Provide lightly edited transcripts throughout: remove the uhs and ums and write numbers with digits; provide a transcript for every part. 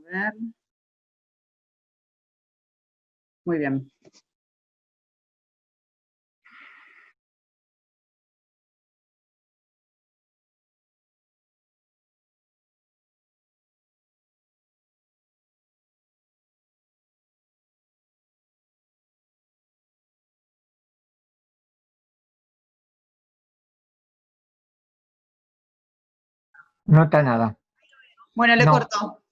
ver. Muy bien. No está nada. Bueno, le No. corto.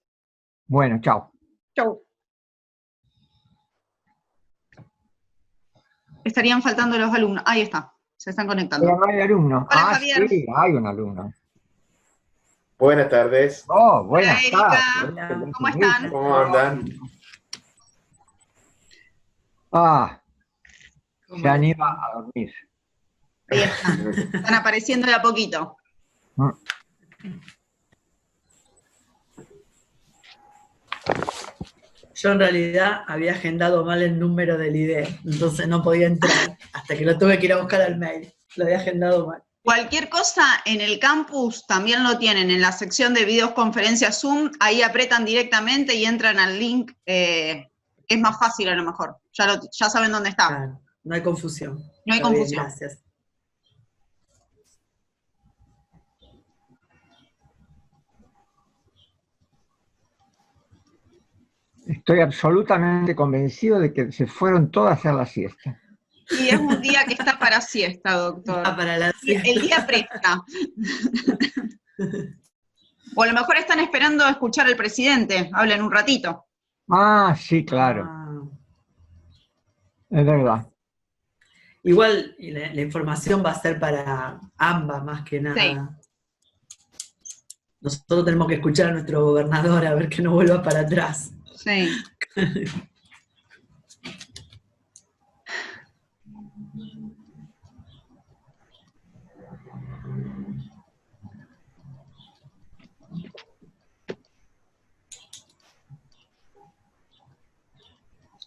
Bueno, chao. Chau. Estarían faltando los alumnos. Ahí está, se están conectando. Pero no hay alumno. Hola, Ah, Javier. sí, hay un alumno. Buenas tardes. Oh, buenas Hola, Erika. tardes. ¿Cómo están? ¿Cómo andan? Ah, ¿Cómo se han les ido va? a dormir. Ahí están. Están apareciendo de a poquito. Mm. Yo en realidad había agendado mal el número del ID, entonces no podía entrar hasta que lo tuve que ir a buscar al mail. Lo había agendado mal. Cualquier cosa en el campus también lo tienen en la sección de videoconferencias Zoom. Ahí apretan directamente y entran al link. Es más fácil a lo mejor. Ya saben dónde está. Claro, no hay confusión. No hay Está bien, confusión. gracias. Estoy absolutamente convencido de que se fueron todas a hacer la siesta. Y es un día que está para siesta, doctor. Ah, para la El día presta. O a lo mejor están esperando escuchar al presidente. Hablen un ratito. Ah, sí, claro. Ah. Es verdad. Igual la información va a ser para ambas más que nada. Sí. Nosotros tenemos que escuchar a nuestro gobernador a ver que no vuelva para atrás. Sí.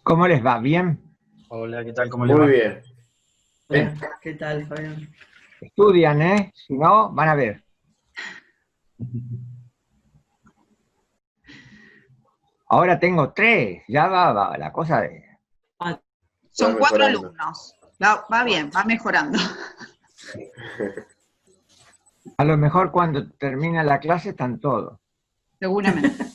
¿Cómo les va? ¿Bien? Hola, ¿qué tal? ¿Cómo le va? Muy bien. Hola, ¿qué tal, Fabián? Estudian, ¿eh? Si no, van a ver. Ahora tengo 3. Ya va la cosa de... Son Va 4 mejorando. alumnos. Va bien, va mejorando. A lo mejor cuando termina la clase están todos. Seguramente.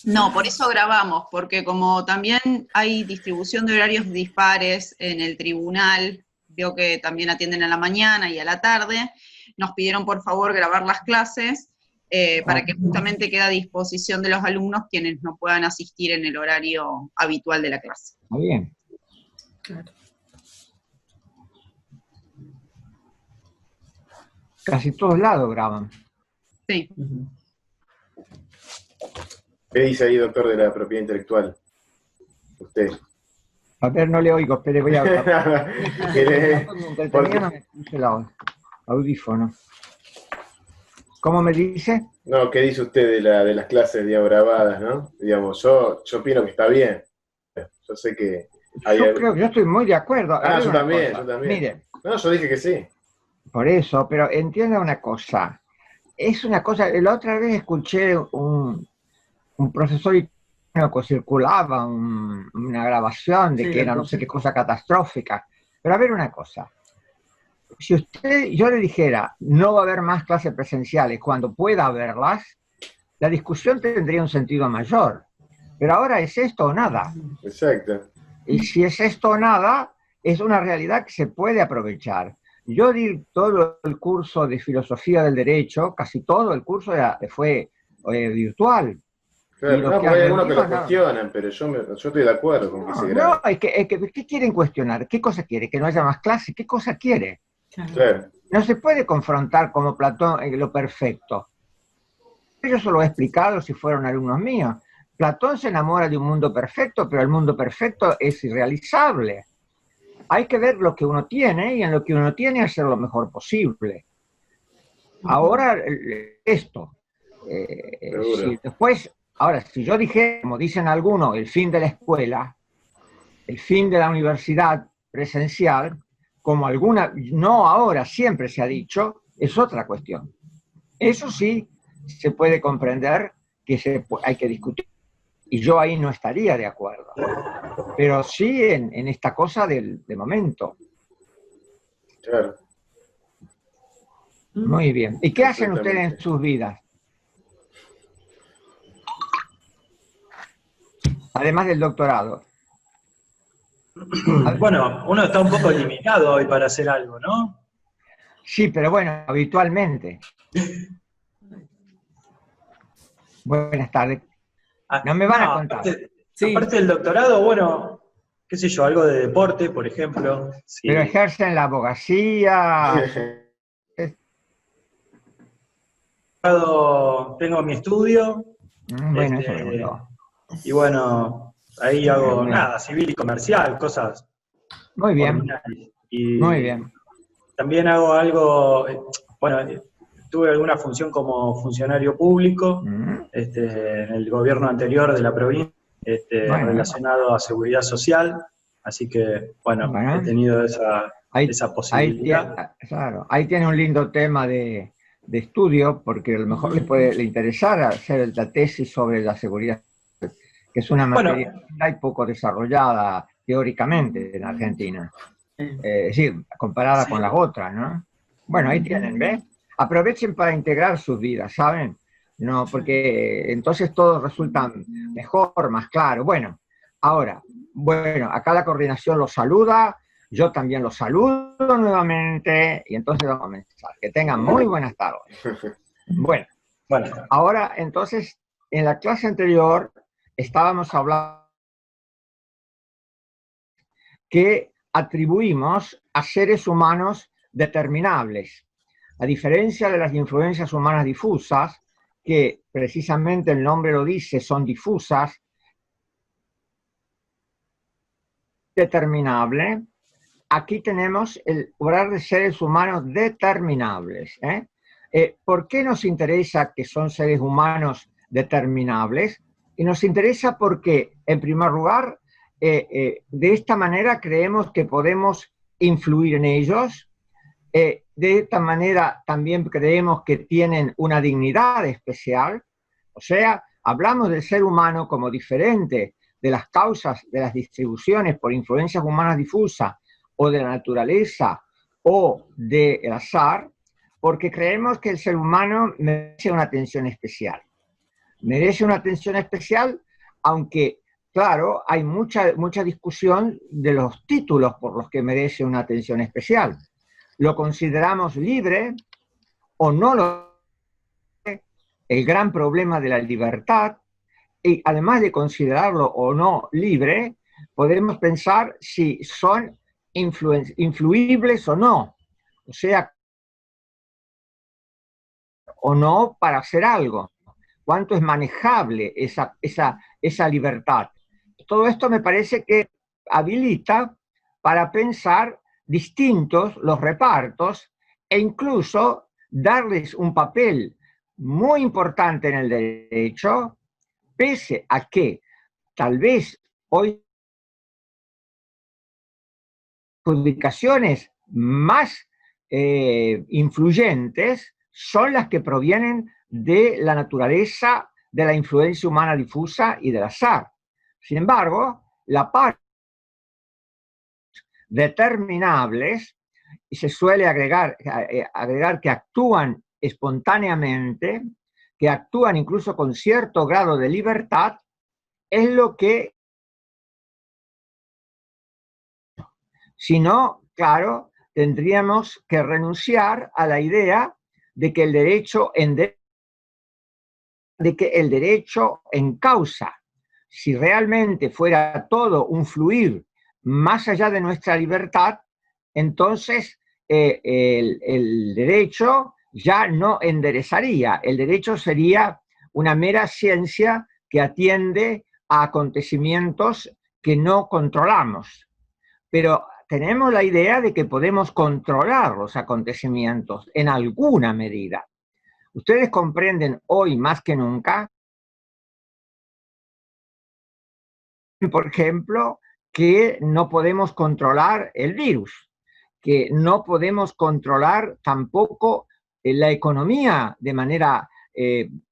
No, por eso grabamos, porque como también hay distribución de horarios dispares en el tribunal, veo que también atienden a la mañana y a la tarde, nos pidieron por favor grabar las clases para que justamente quede a disposición de los alumnos quienes no puedan asistir en el horario habitual de la clase. Está bien. Claro. Casi todos lados graban. Sí. Ujú. ¿Qué dice ahí, doctor, de la propiedad intelectual? Usted. A ver, no le oigo, espere, voy a... ¿Qué Mientras tenía, no me puse el audífono. ¿Cómo me dice? No, ¿qué dice usted de las clases, digamos, grabadas, no? Digamos, yo opino que está bien. Yo sé que hay... Yo estoy muy de acuerdo. A ver yo una también, cosa. yo también. Mire, No, yo dije que sí. por eso, pero entienda una cosa. Es una cosa, la otra vez escuché un profesor italiano que circulaba una grabación de Sí, que la era no escuché. sé qué cosa catastrófica. Pero a ver una cosa. Si yo le dijera, no va a haber más clases presenciales cuando pueda haberlas, la discusión tendría un sentido mayor. Pero ahora es esto o nada. Exacto. Y si es esto o nada, es una realidad que se puede aprovechar. Yo di todo el curso de filosofía del derecho, casi todo el curso fue virtual. Claro, Y los no, que porque han hay algunos que rendido, lo cuestionan, pero yo estoy de acuerdo con que se no, grabe. es que, ¿qué quieren cuestionar? ¿Qué cosa quiere? ¿Que no haya más clases? ¿Qué cosa quiere? Claro. No se puede confrontar como Platón lo perfecto. Yo se lo he explicado si fueron alumnos míos. Platón se enamora de un mundo perfecto, pero el mundo perfecto es irrealizable. Hay que ver lo que uno tiene y en lo que uno tiene hacer lo mejor posible. Ahora, esto. Si después, ahora, si yo dije, como dicen algunos, el fin de la escuela, el fin de la universidad presencial, como alguna, no ahora, siempre se ha dicho, es otra cuestión. Eso sí se puede comprender hay que discutir. Y yo ahí no estaría de acuerdo. Pero sí en esta cosa de momento. Claro. Muy bien. ¿Y qué hacen ustedes en sus vidas? Además del doctorado. Bueno, uno está un poco limitado hoy para hacer algo, ¿no? Sí, pero bueno, habitualmente. Buenas tardes. No me van a contar. Aparte del doctorado, bueno, qué sé yo, algo de deporte, por ejemplo. Sí. Pero ejercen la abogacía. Tengo mi estudio. Bueno, eso me gustó. Y bueno, ahí hago nada, civil y comercial, cosas. Muy bien. Y muy bien. También hago algo, bueno, tuve alguna función como funcionario público en el gobierno anterior de la provincia, relacionado a seguridad social, así que, bueno, he tenido esa posibilidad. Claro, ahí tiene un lindo tema de estudio, porque a lo mejor le interesara hacer la tesis sobre la seguridad, que es una materia poco desarrollada teóricamente en Argentina. Es decir, comparada con las otras, ¿no? Bueno, ahí tienen, ¿ves? Aprovechen para integrar sus vidas, ¿saben? No, porque entonces todo resulta mejor, más claro. Bueno, ahora, acá la coordinación los saluda, yo también los saludo nuevamente, y entonces vamos a comenzar. Que tengan muy buenas tardes. Bueno, ahora entonces, en la clase anterior estábamos hablando que atribuimos a seres humanos determinables, a diferencia de las influencias humanas difusas, que precisamente el nombre lo dice, son difusas, determinable. Aquí tenemos el obrar de seres humanos determinables. ¿Por qué nos interesa que son seres humanos determinables? Y nos interesa porque, en primer lugar, de esta manera creemos que podemos influir en ellos. De esta manera también creemos que tienen una dignidad especial. O sea, hablamos del ser humano como diferente de las causas de las distribuciones por influencias humanas difusas o de la naturaleza o del azar, porque creemos que el ser humano merece una atención especial. Merece una atención especial, aunque, claro, hay mucha discusión de los títulos por los que merece una atención especial. ¿Lo consideramos libre o no lo es? El gran problema de la libertad. Y además de considerarlo o no libre, podemos pensar si son influibles o no. O sea, o no para hacer algo. ¿Cuánto es manejable esa libertad? Todo esto me parece que habilita para pensar distintos los repartos e incluso darles un papel muy importante en el derecho, pese a que tal vez hoy publicaciones más influyentes son las que provienen de la naturaleza de la influencia humana difusa y del azar. Sin embargo, la parte determinables, y se suele agregar que actúan espontáneamente, que actúan incluso con cierto grado de libertad, es lo que, si no, claro, tendríamos que renunciar a la idea de que el derecho en causa, si realmente fuera todo un fluir más allá de nuestra libertad, entonces el derecho ya no enderezaría. El derecho sería una mera ciencia que atiende a acontecimientos que no controlamos. Pero tenemos la idea de que podemos controlar los acontecimientos en alguna medida. Ustedes comprenden hoy más que nunca, por ejemplo, que no podemos controlar el virus, que no podemos controlar tampoco la economía de manera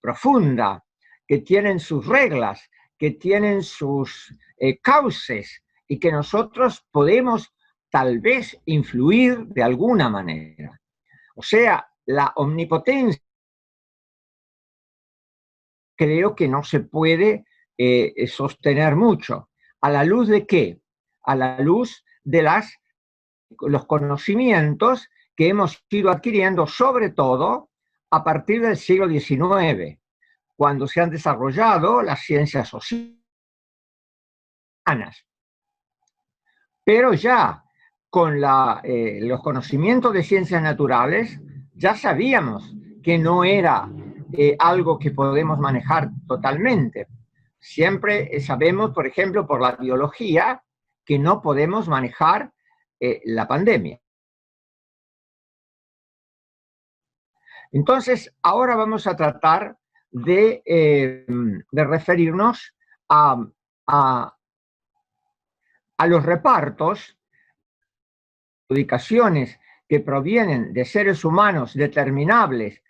profunda, que tienen sus reglas, que tienen sus cauces y que nosotros podemos tal vez influir de alguna manera. O sea, la omnipotencia creo que no se puede sostener mucho. ¿A la luz de qué? A la luz de los conocimientos que hemos ido adquiriendo, sobre todo a partir del siglo XIX, cuando se han desarrollado las ciencias sociales. Pero ya con los conocimientos de ciencias naturales, ya sabíamos que no era algo que podemos manejar totalmente. Siempre sabemos, por ejemplo, por la biología, que no podemos manejar la pandemia. Entonces, ahora vamos a tratar de referirnos a los repartos, ubicaciones que provienen de seres humanos determinables.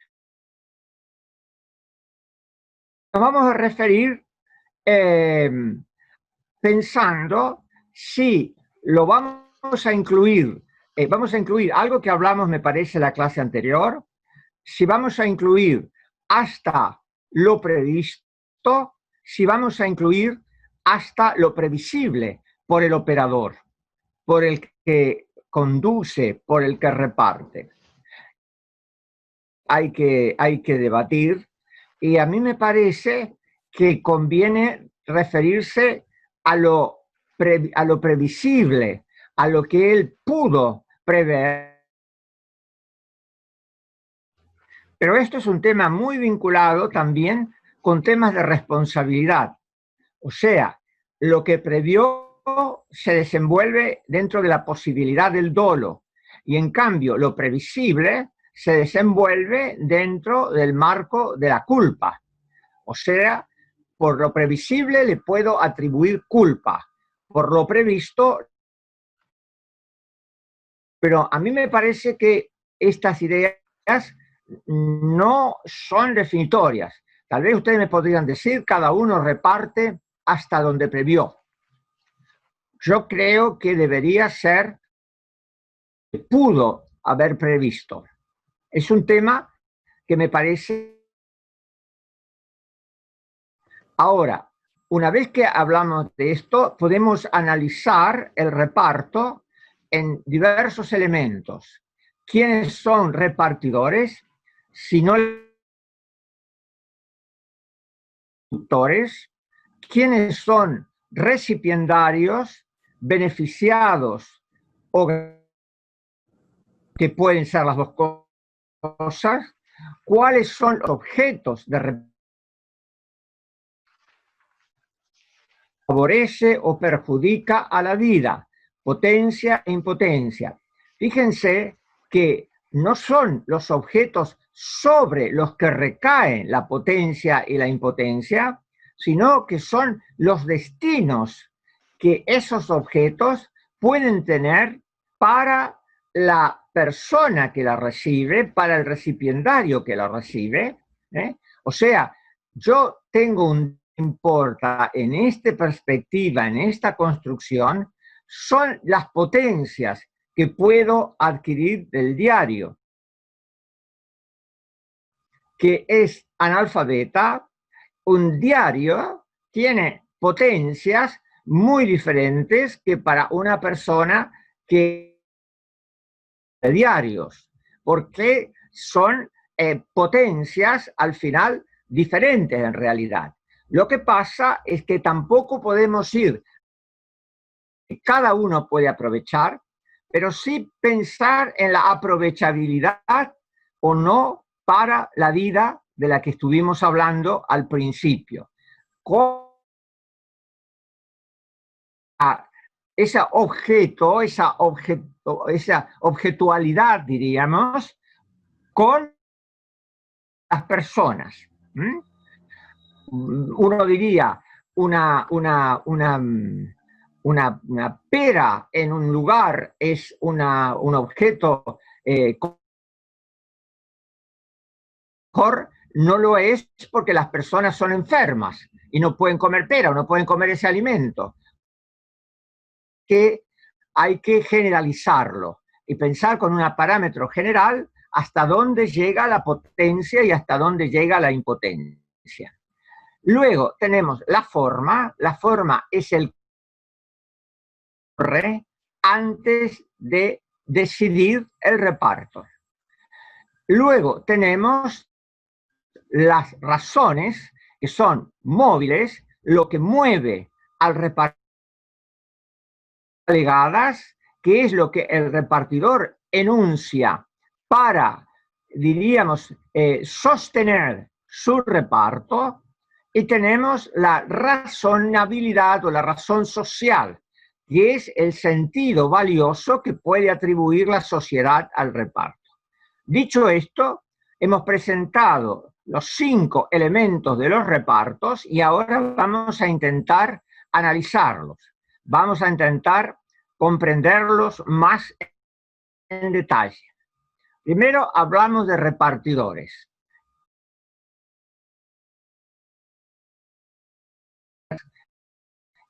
Nos vamos a referir pensando si lo vamos a incluir algo que hablamos, me parece, en la clase anterior, si vamos a incluir hasta lo previsto, si vamos a incluir hasta lo previsible por el operador, por el que conduce, por el que reparte. Hay que debatir, y a mí me parece que conviene referirse a lo previsible, a lo que él pudo prever. Pero esto es un tema muy vinculado también con temas de responsabilidad. O sea, lo que previó se desenvuelve dentro de la posibilidad del dolo, y en cambio lo previsible se desenvuelve dentro del marco de la culpa. O sea, por lo previsible le puedo atribuir culpa, por lo previsto. Pero a mí me parece que estas ideas no son definitorias. Tal vez ustedes me podrían decir, cada uno reparte hasta donde previó. Yo creo que debería ser, pudo haber previsto. Es un tema que me parece. Ahora, una vez que hablamos de esto, podemos analizar el reparto en diversos elementos. ¿Quiénes son repartidores? Si no, productores. ¿Quiénes son recipiendarios, beneficiados, o que pueden ser las dos cosas? ¿Cuáles son los objetos de reparto? ¿Favorece o perjudica a la vida? Potencia e impotencia. Fíjense que no son los objetos sobre los que recaen la potencia y la impotencia, sino que son los destinos que esos objetos pueden tener para la persona que la recibe, para el recipiendario que la recibe. O sea, yo tengo un importa en esta perspectiva, en esta construcción, son las potencias que puedo adquirir del diario, que es analfabeta. Un diario tiene potencias muy diferentes que para una persona que de diarios, porque son potencias al final diferentes en realidad. Lo que pasa es que tampoco podemos ir, cada uno puede aprovechar, pero sí pensar en la aprovechabilidad o no para la vida de la que estuvimos hablando al principio. Ese objeto, esa objetualidad, diríamos, con las personas. Uno diría una pera en un lugar es un objeto mejor, no lo es porque las personas son enfermas y no pueden comer pera o no pueden comer ese alimento. Que hay que generalizarlo y pensar con un parámetro general hasta dónde llega la potencia y hasta dónde llega la impotencia. Luego tenemos la forma es el antes de decidir el reparto. Luego tenemos las razones, que son móviles, lo que mueve al repartidor, alegadas, que es lo que el repartidor enuncia para, diríamos, sostener su reparto, y tenemos la razonabilidad o la razón social, que es el sentido valioso que puede atribuir la sociedad al reparto. Dicho esto, hemos presentado los 5 elementos de los repartos y ahora vamos a intentar analizarlos. Vamos a intentar comprenderlos más en detalle. Primero hablamos de repartidores.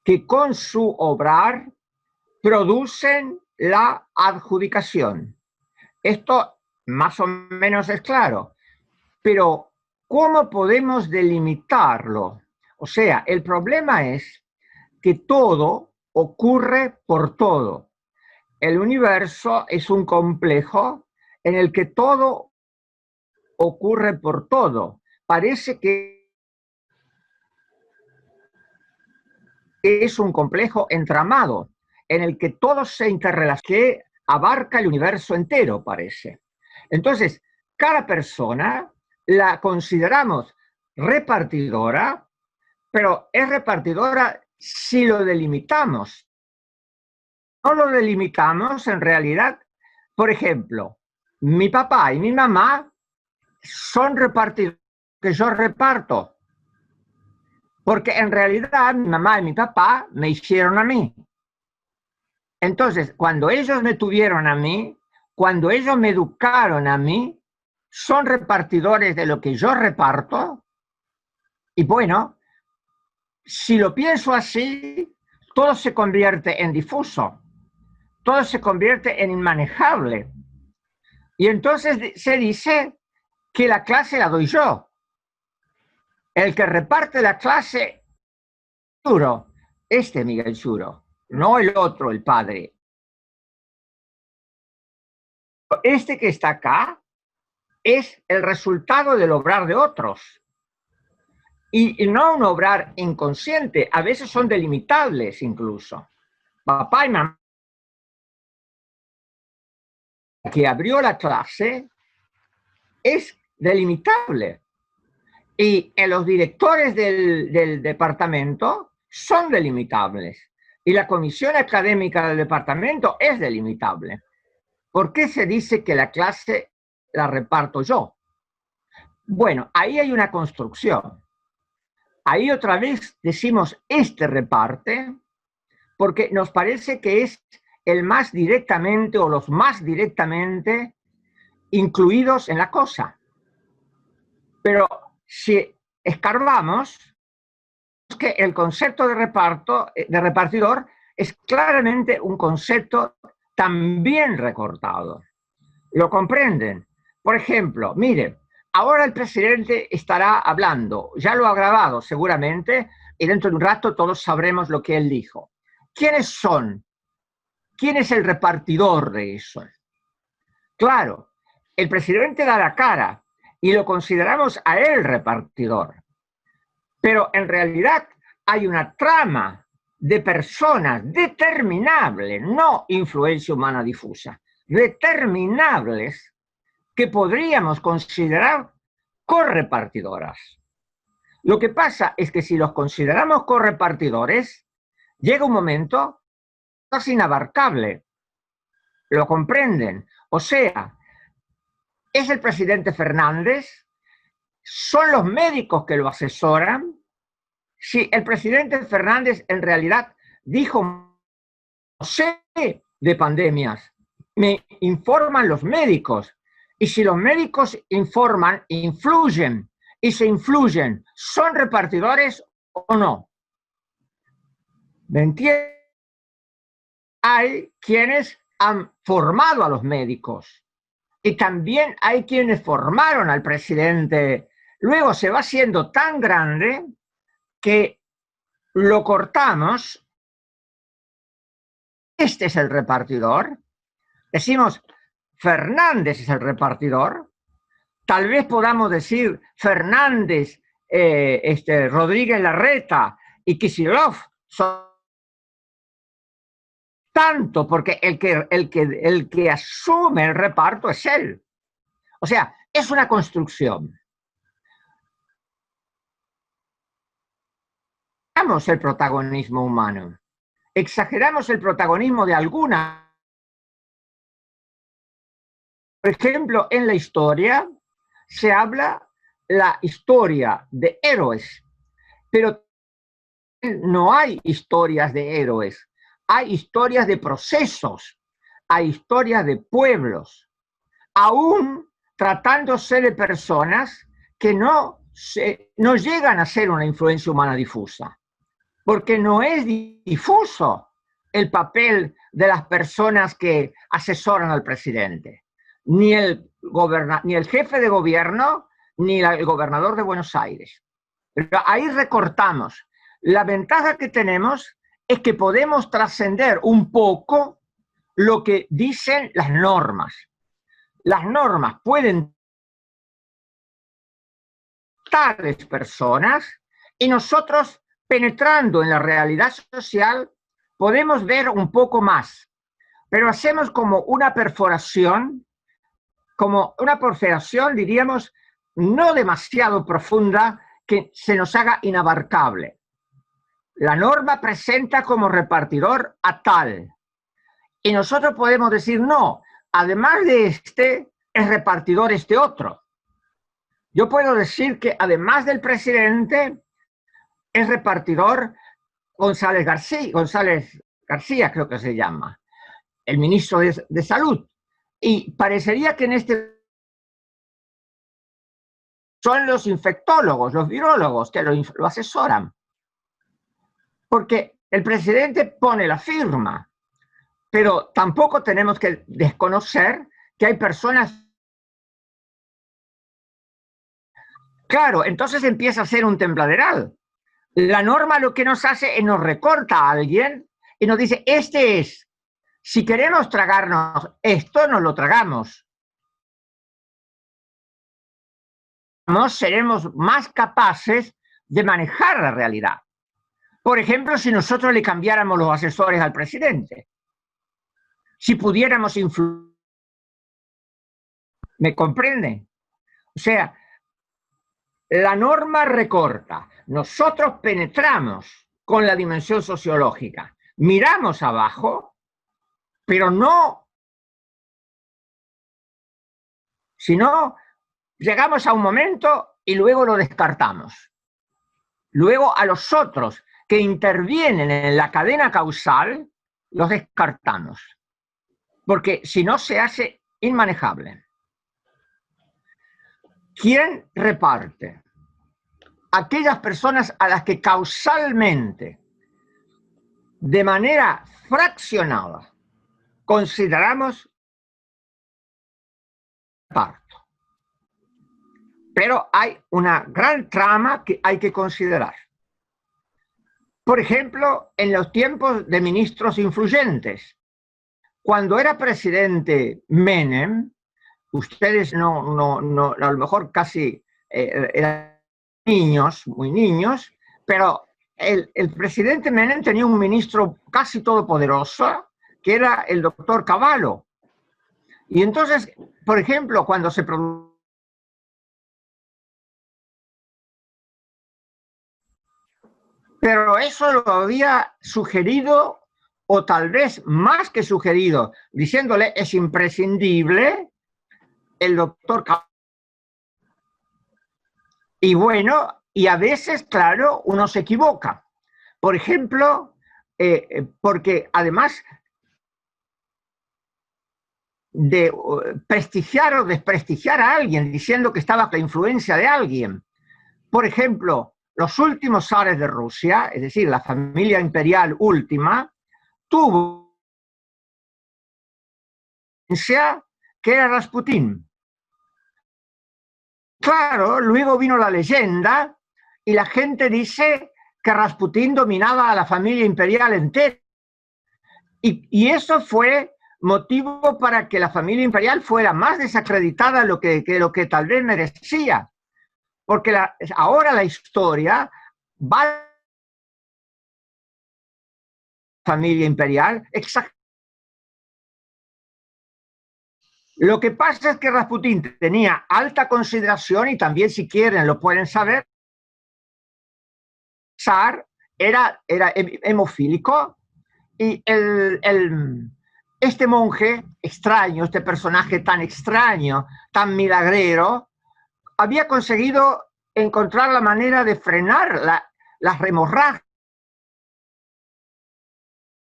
Que con su obrar producen la adjudicación. Esto más o menos es claro, pero ¿cómo podemos delimitarlo? O sea, el problema es que todo ocurre por todo. El universo es un complejo en el que todo ocurre por todo. Parece que es un complejo entramado en el que todo se interrelaciona, que abarca el universo entero, parece. Entonces, cada persona la consideramos repartidora, pero es repartidora si lo delimitamos. No lo delimitamos en realidad. Por ejemplo, mi papá y mi mamá son repartidores que yo reparto. Porque en realidad mi mamá y mi papá me hicieron a mí. Entonces, cuando ellos me tuvieron a mí, cuando ellos me educaron a mí, son repartidores de lo que yo reparto. Y bueno, si lo pienso así, todo se convierte en difuso. Todo se convierte en inmanejable. Y entonces se dice que la clase la doy yo. El que reparte la clase, Churo, Miguel Churo, no el otro, el padre. Este que está acá es el resultado del obrar de otros. Y no un obrar inconsciente, a veces son delimitables incluso. Papá y mamá, que abrió la clase, es delimitable. Y los directores del departamento son delimitables. Y la comisión académica del departamento es delimitable. ¿Por qué se dice que la clase la reparto yo? Bueno, ahí hay una construcción. Ahí otra vez decimos reparte, porque nos parece que es el más directamente o los más directamente incluidos en la cosa. Pero si escarbamos, que el concepto de repartidor es claramente un concepto también recortado. ¿Lo comprenden? Por ejemplo, mire, ahora el presidente estará hablando, ya lo ha grabado seguramente, y dentro de un rato todos sabremos lo que él dijo. ¿Quiénes son? ¿Quién es el repartidor de eso? Claro, el presidente da la cara y lo consideramos a él repartidor. Pero en realidad hay una trama de personas determinables, no influencia humana difusa, determinables que podríamos considerar correpartidoras. Lo que pasa es que si los consideramos correpartidores, llega un momento casi inabarcable. ¿Lo comprenden? O sea, es el presidente Fernández, son los médicos que lo asesoran. Si el presidente Fernández en realidad dijo, no sé de pandemias, me informan los médicos. Y si los médicos informan, influyen y se influyen, ¿son repartidores o no? ¿Me entiendes? Hay quienes han formado a los médicos y también hay quienes formaron al presidente. Luego se va haciendo tan grande que lo cortamos. Este es el repartidor. Decimos, Fernández es el repartidor. Tal vez podamos decir Fernández, Rodríguez Larreta y Kicillof son tanto, porque el que asume el reparto es él. O sea, es una construcción. Exageramos el protagonismo humano. Exageramos el protagonismo de alguna. Por ejemplo, en la historia se habla la historia de héroes, pero no hay historias de héroes. Hay historias de procesos, hay historias de pueblos, aún tratándose de personas que no llegan a ser una influencia humana difusa, porque no es difuso el papel de las personas que asesoran al presidente, ni el jefe de gobierno, ni el gobernador de Buenos Aires. Pero ahí recortamos. La ventaja que tenemos es que podemos trascender un poco lo que dicen las normas. Las normas pueden tales personas y nosotros, penetrando en la realidad social, podemos ver un poco más, pero hacemos como una perforación, diríamos, no demasiado profunda que se nos haga inabarcable. La norma presenta como repartidor a tal. Y nosotros podemos decir, no, además de este, es repartidor este otro. Yo puedo decir que además del presidente, es repartidor González García, creo que se llama, el ministro de Salud. Y parecería que en este son los infectólogos, los virólogos que lo asesoran. Porque el presidente pone la firma, pero tampoco tenemos que desconocer que hay personas. Claro, entonces empieza a ser un tembladeral. La norma lo que nos hace es nos recorta a alguien y nos dice, este es, si queremos tragarnos esto, nos lo tragamos. Seremos más capaces de manejar la realidad. Por ejemplo, si nosotros le cambiáramos los asesores al presidente, si pudiéramos influir, ¿me comprenden? O sea, la norma recorta, nosotros penetramos con la dimensión sociológica, miramos abajo, pero no, sino llegamos a un momento y luego lo descartamos. Luego a los otros que intervienen en la cadena causal, los descartamos, porque si no se hace inmanejable. ¿Quién reparte? Aquellas personas a las que causalmente, de manera fraccionada, consideramos reparto. Pero hay una gran trama que hay que considerar. Por ejemplo, en los tiempos de ministros influyentes, cuando era presidente Menem, ustedes no, a lo mejor casi eran niños, muy niños, pero el presidente Menem tenía un ministro casi todopoderoso, que era el doctor Cavallo. Y entonces, por ejemplo, cuando se produjo, pero eso lo había sugerido, o tal vez más que sugerido, diciéndole es imprescindible el doctor Cavallo. Y bueno, y a veces, claro, uno se equivoca. Por ejemplo, porque además de prestigiar o desprestigiar a alguien diciendo que estaba bajo la influencia de alguien, por ejemplo, los últimos zares de Rusia, es decir, la familia imperial última, tuvo que era Rasputín. Claro, luego vino la leyenda y la gente dice que Rasputín dominaba a la familia imperial entera. Y eso fue motivo para que la familia imperial fuera más desacreditada de lo que tal vez merecía. Porque ahora la historia va a la familia imperial exactamente. Lo que pasa es que Rasputín tenía alta consideración y también, si quieren, lo pueden saber, zar era hemofílico y este monje extraño, este personaje tan extraño, tan milagrero, había conseguido encontrar la manera de frenar las hemorragias,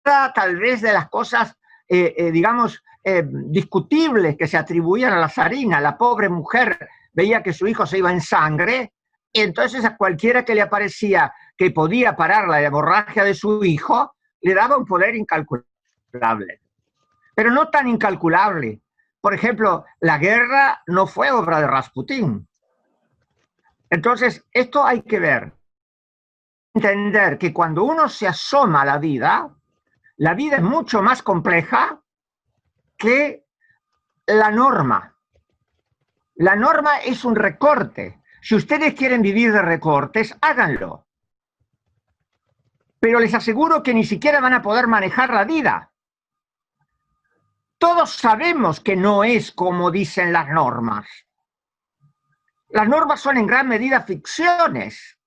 tal vez de las cosas, digamos, discutibles que se atribuían a la zarina. La pobre mujer veía que su hijo se iba en sangre, y entonces a cualquiera que le aparecía que podía parar la hemorragia de su hijo, le daba un poder incalculable. Pero no tan incalculable. Por ejemplo, la guerra no fue obra de Rasputín. Entonces, esto hay que ver. Entender que cuando uno se asoma a la vida es mucho más compleja que la norma. La norma es un recorte. Si ustedes quieren vivir de recortes, háganlo. Pero les aseguro que ni siquiera van a poder manejar la vida. Todos sabemos que no es como dicen las normas. Las normas son en gran medida ficciones.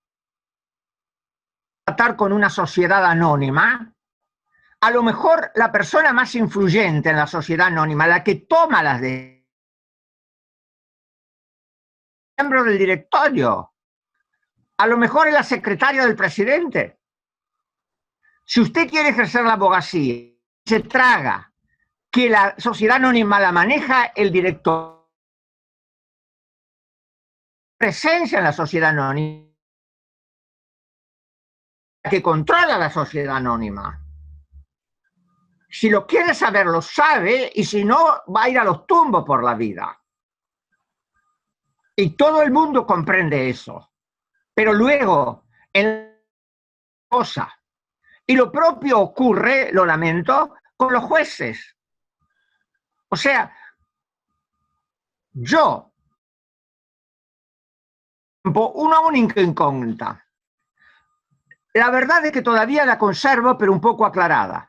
Tratar con una sociedad anónima, a lo mejor la persona más influyente en la sociedad anónima, la que toma las decisiones, miembro del directorio, a lo mejor es la secretaria del presidente. Si usted quiere ejercer la abogacía, se traga que la sociedad anónima la maneja el director, presencia en la sociedad anónima, que controla la sociedad anónima. Si lo quiere saber, lo sabe, y si no, va a ir a los tumbos por la vida. Y todo el mundo comprende eso. Pero luego, en cosa. Y lo propio ocurre, lo lamento, con los jueces. O sea, yo, una única incógnita. La verdad es que todavía la conservo, pero un poco aclarada,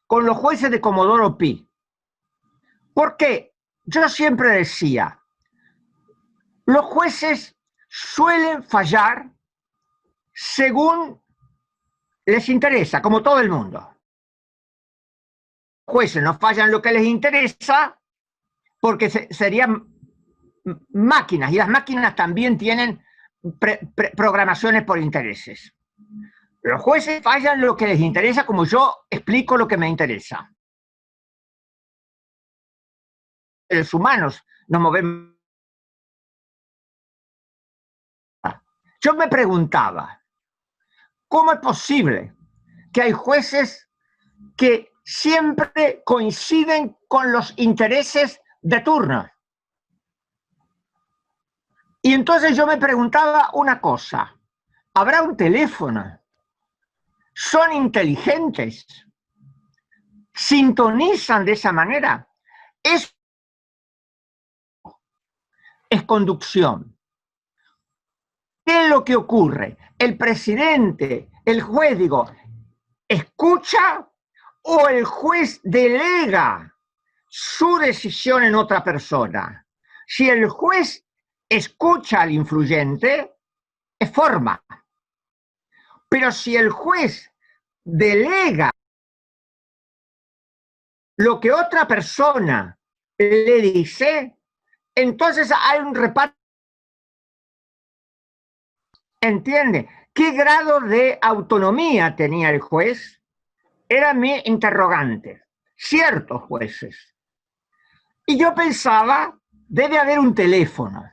con los jueces de Comodoro Pi. Porque yo siempre decía, los jueces suelen fallar según les interesa, como todo el mundo. Los jueces no fallan lo que les interesa porque serían máquinas, y las máquinas también tienen programaciones por intereses. Los jueces fallan lo que les interesa, como yo explico lo que me interesa. Los humanos nos movemos. Yo me preguntaba, ¿cómo es posible que hay jueces que siempre coinciden con los intereses de turno? Y entonces yo me preguntaba una cosa, ¿habrá un teléfono? ¿Son inteligentes? ¿Sintonizan de esa manera? Es conducción. ¿Qué es lo que ocurre? El presidente, el juez, digo, ¿escucha o el juez delega su decisión en otra persona? Si el juez escucha al influyente, es forma. Pero si el juez delega lo que otra persona le dice, entonces hay un reparto. ¿Entiende? ¿Qué grado de autonomía tenía el juez? Era mi interrogante. Ciertos jueces. Y yo pensaba, debe haber un teléfono.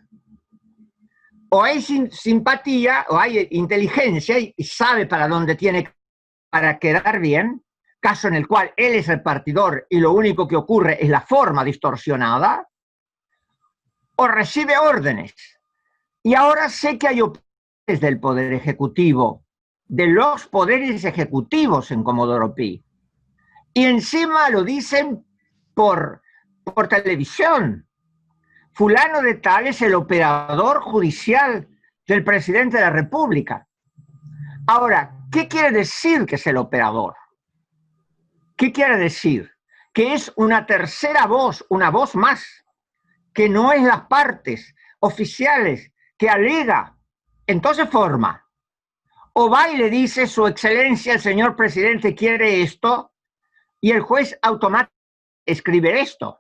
o hay simpatía, o hay inteligencia y sabe para dónde tiene para quedar bien, caso en el cual él es el partidor y lo único que ocurre es la forma distorsionada, o recibe órdenes. Y ahora sé que hay opiniones del Poder Ejecutivo, de los poderes ejecutivos en Comodoro Pi. Y encima lo dicen por televisión. Fulano de tal es el operador judicial del presidente de la República. Ahora, ¿qué quiere decir que es el operador? ¿Qué quiere decir? Que es una tercera voz, una voz más, que no es las partes oficiales, que alega. Entonces forma. O va y le dice, su excelencia, el señor presidente quiere esto, y el juez automáticamente escribe esto.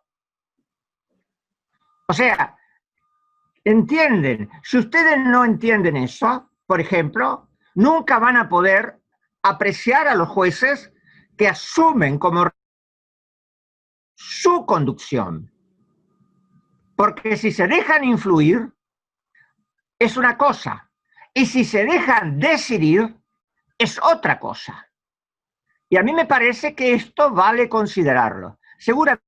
O sea, ¿entienden? Si ustedes no entienden eso, por ejemplo, nunca van a poder apreciar a los jueces que asumen como su conducción. Porque si se dejan influir, es una cosa. Y si se dejan decidir, es otra cosa. Y a mí me parece que esto vale considerarlo. Seguramente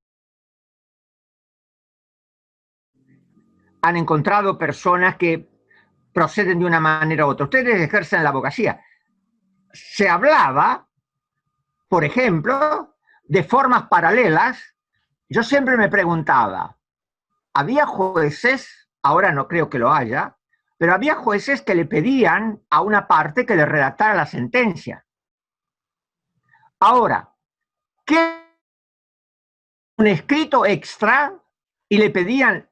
han encontrado personas que proceden de una manera u otra. Ustedes ejercen la abogacía. Se hablaba, por ejemplo, de formas paralelas. Yo siempre me preguntaba, había jueces, ahora no creo que lo haya, pero había jueces que le pedían a una parte que le redactara la sentencia. Ahora, ¿qué? Un escrito extra y le pedían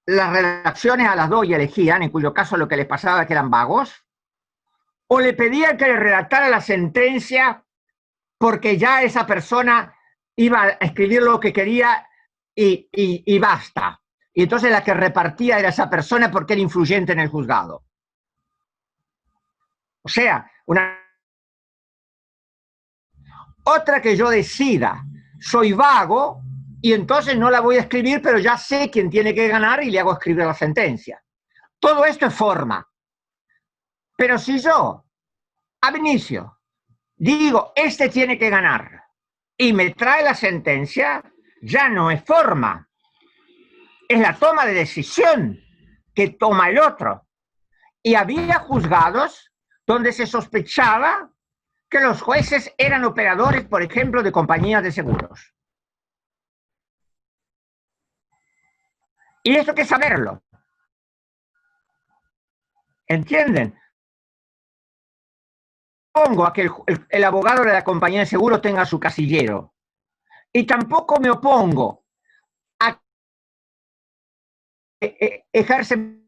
las redacciones a las dos y elegían, en cuyo caso lo que les pasaba era que eran vagos, o le pedían que le redactara la sentencia porque ya esa persona iba a escribir lo que quería y basta. Y entonces la que repartía era esa persona porque era influyente en el juzgado. O sea, otra que yo decida, soy vago, y entonces no la voy a escribir, pero ya sé quién tiene que ganar y le hago escribir la sentencia. Todo esto es forma. Pero si yo, ab inicio, digo, este tiene que ganar, y me trae la sentencia, ya no es forma. Es la toma de decisión que toma el otro. Y había juzgados donde se sospechaba que los jueces eran operadores, por ejemplo, de compañías de seguros. Y esto hay que saberlo. ¿Entienden? Pongo a que el abogado de la compañía de seguros tenga su casillero. Y tampoco me opongo a que ejerce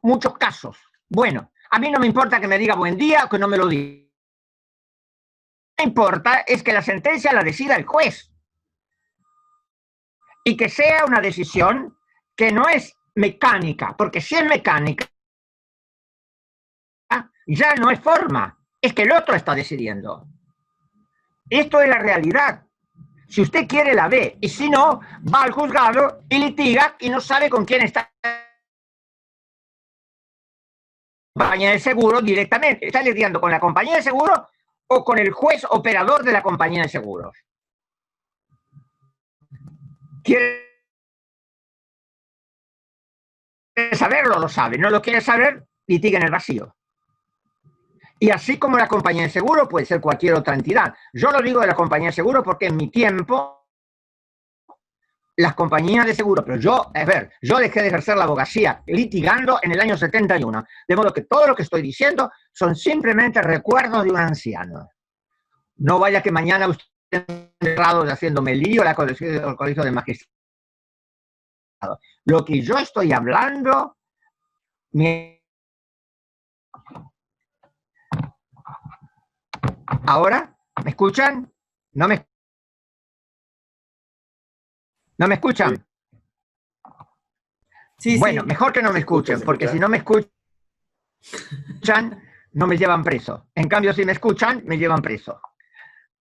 muchos casos. Bueno, a mí no me importa que me diga buen día o que no me lo diga. Lo que me importa es que la sentencia la decida el juez. Y que sea una decisión que no es mecánica, porque si es mecánica, ya no es forma, es que el otro está decidiendo. Esto es la realidad. Si usted quiere la ve, y si no, va al juzgado y litiga y no sabe con quién está. Compañía de seguro directamente, está lidiando con la compañía de seguro o con el juez operador de la compañía de seguros. ¿Quiere saberlo? Lo sabe. ¿No lo quiere saber? Litiga en el vacío. Y así como la compañía de seguro puede ser cualquier otra entidad. Yo lo digo de la compañía de seguro porque en mi tiempo las compañías de seguro, pero yo dejé de ejercer la abogacía litigando en el año 71, de modo que todo lo que estoy diciendo son simplemente recuerdos de un anciano. No vaya que mañana usted esté encerrado haciéndome lío al colegio de magistrados. Lo que yo estoy hablando, ¿ahora? ¿Me escuchan? ¿No me escuchan? Sí, bueno, sí. Mejor que no me escuchen, porque si no me escuchan, no me llevan preso. En cambio, si me escuchan, me llevan preso.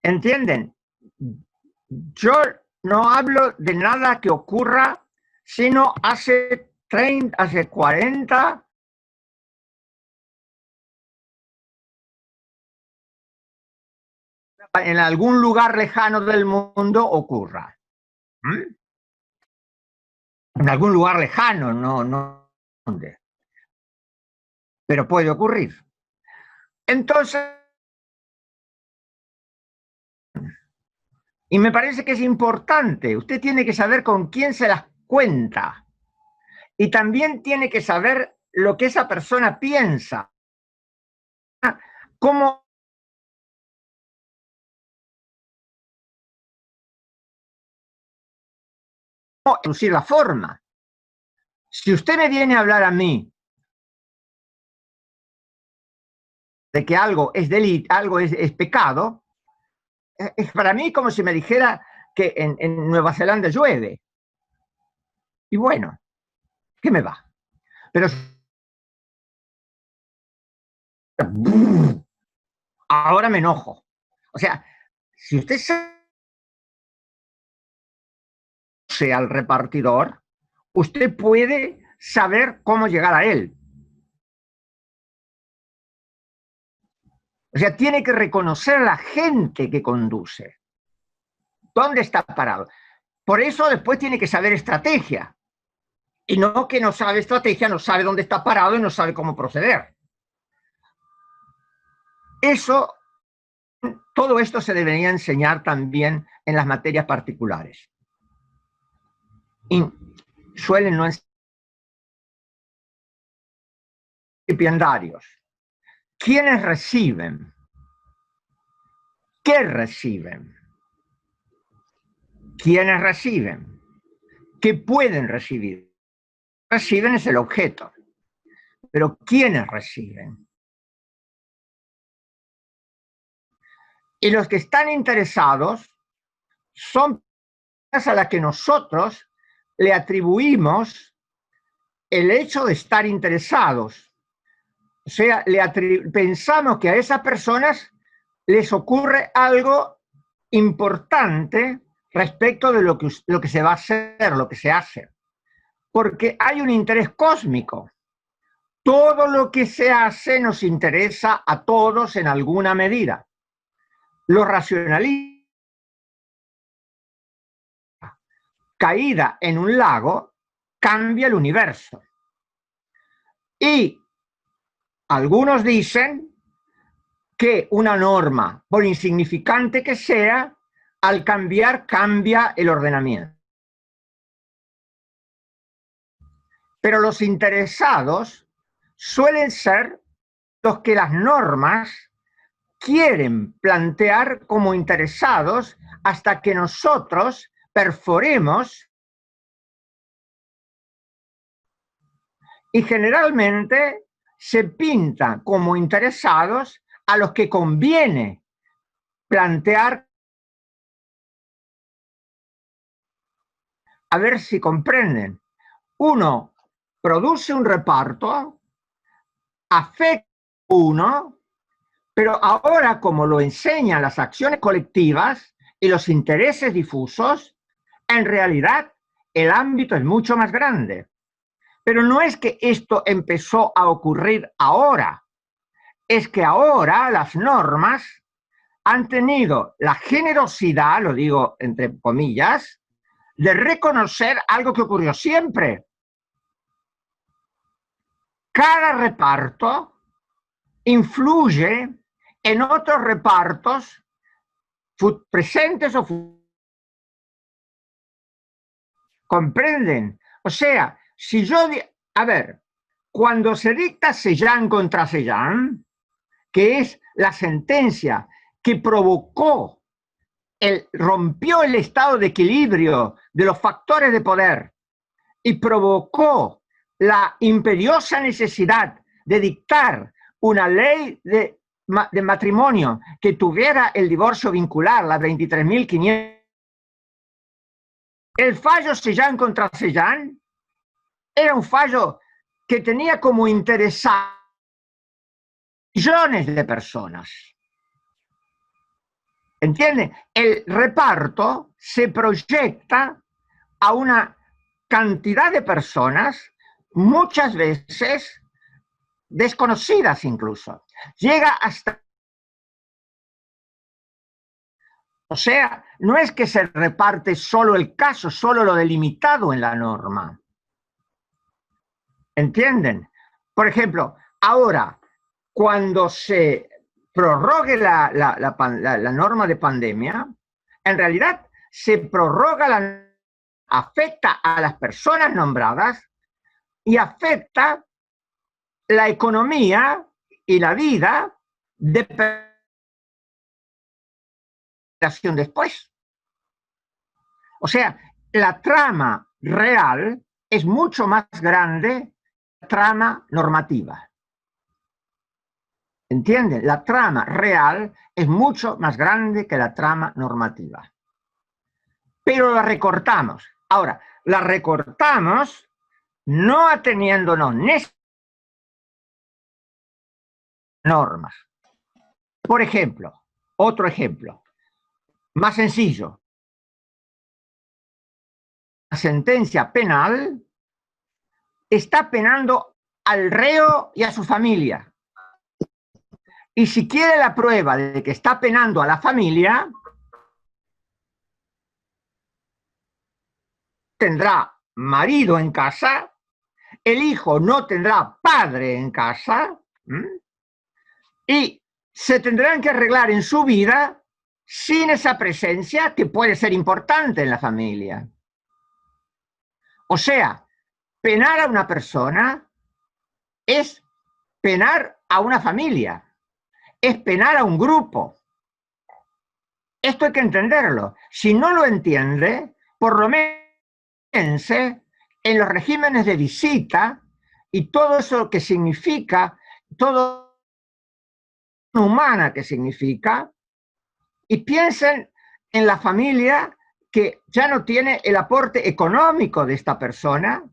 ¿Entienden? Yo no hablo de nada que ocurra, sino hace 40, en algún lugar lejano del mundo ocurra. ¿Mm? En algún lugar lejano, no ¿dónde? Pero puede ocurrir. Entonces, y me parece que es importante, usted tiene que saber con quién se las cuenta y también tiene que saber lo que esa persona piensa, cómo reducir la forma. Si usted me viene a hablar a mí de que algo es delito, algo es pecado, es para mí como si me dijera que en Nueva Zelanda llueve. Y bueno, ¿qué me va? Pero ahora me enojo. O sea, si usted sea al repartidor, usted puede saber cómo llegar a él. O sea, tiene que reconocer a la gente que conduce. ¿Dónde está parado? Por eso después tiene que saber estrategia. Y no que no sabe estrategia, no sabe dónde está parado y no sabe cómo proceder. Eso, todo esto se debería enseñar también en las materias particulares. Y suelen no enseñar stipendiarios. ¿Quiénes reciben? ¿Qué reciben? ¿Quiénes reciben? ¿Qué pueden recibir? Reciben es el objeto. Pero ¿quiénes reciben? Y los que están interesados son personas a las que nosotros le atribuimos el hecho de estar interesados. O sea, pensamos que a esas personas les ocurre algo importante respecto de lo que se va a hacer, lo que se hace. Porque hay un interés cósmico. Todo lo que se hace nos interesa a todos en alguna medida. Los racionalistas, caída en un lago, cambia el universo. Y algunos dicen que una norma, por insignificante que sea, al cambiar, cambia el ordenamiento. Pero los interesados suelen ser los que las normas quieren plantear como interesados hasta que nosotros perforemos, y generalmente se pinta como interesados a los que conviene plantear. A ver si comprenden. Uno produce un reparto, afecta a uno, pero ahora, como lo enseñan las acciones colectivas y los intereses difusos, en realidad el ámbito es mucho más grande. Pero no es que esto empezó a ocurrir ahora, es que ahora las normas han tenido la generosidad, lo digo entre comillas, de reconocer algo que ocurrió siempre. Cada reparto influye en otros repartos presentes o futuros. ¿Comprenden? O sea, si yo... A ver, cuando se dicta Celan contra Celan, que es la sentencia que provocó, rompió el estado de equilibrio de los factores de poder y provocó la imperiosa necesidad de dictar una ley de matrimonio que tuviera el divorcio vincular, la 23.500. El fallo Celan contra Celan era un fallo que tenía como interesado millones de personas. ¿Entienden? El reparto se proyecta a una cantidad de personas, muchas veces desconocidas incluso. Llega hasta O sea, no es que se reparte solo el caso, solo lo delimitado en la norma. ¿Entienden? Por ejemplo, ahora, cuando se prorrogue la norma de pandemia, en realidad se prorroga afecta a las personas nombradas y afecta la economía y la vida de generación después. O sea, la trama real es mucho más grande que la trama normativa. ¿Entienden? La trama real es mucho más grande que la trama normativa. Pero la recortamos. Ahora, la recortamos no ateniéndonos normas. Por ejemplo, otro ejemplo, más sencillo. La sentencia penal está penando al reo y a su familia. Y si quiere la prueba de que está penando a la familia, tendrá marido en casa, el hijo no tendrá padre en casa, y se tendrán que arreglar en su vida sin esa presencia que puede ser importante en la familia. O sea, penar a una persona es penar a una familia, es penar a un grupo. Esto hay que entenderlo. Si no lo entiende, por lo menos piense en los regímenes de visita y todo eso que significa, todo humana que significa, y piensen en la familia que ya no tiene el aporte económico de esta persona,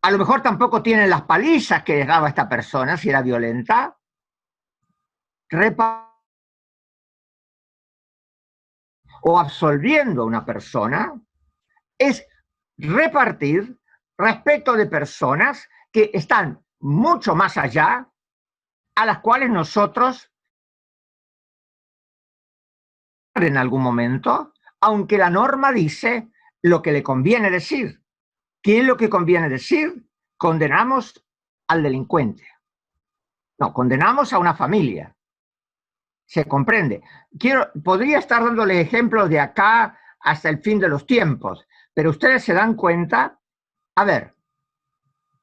a lo mejor tampoco tienen las palizas que les daba esta persona si era violenta, o absolviendo a una persona, es repartir respecto de personas que están mucho más allá, a las cuales nosotros en algún momento, aunque la norma dice lo que le conviene decir. ¿Qué es lo que conviene decir? Condenamos al delincuente. No, condenamos a una familia. ¿Se comprende? Podría estar dándole ejemplos de acá hasta el fin de los tiempos, pero ustedes se dan cuenta, a ver,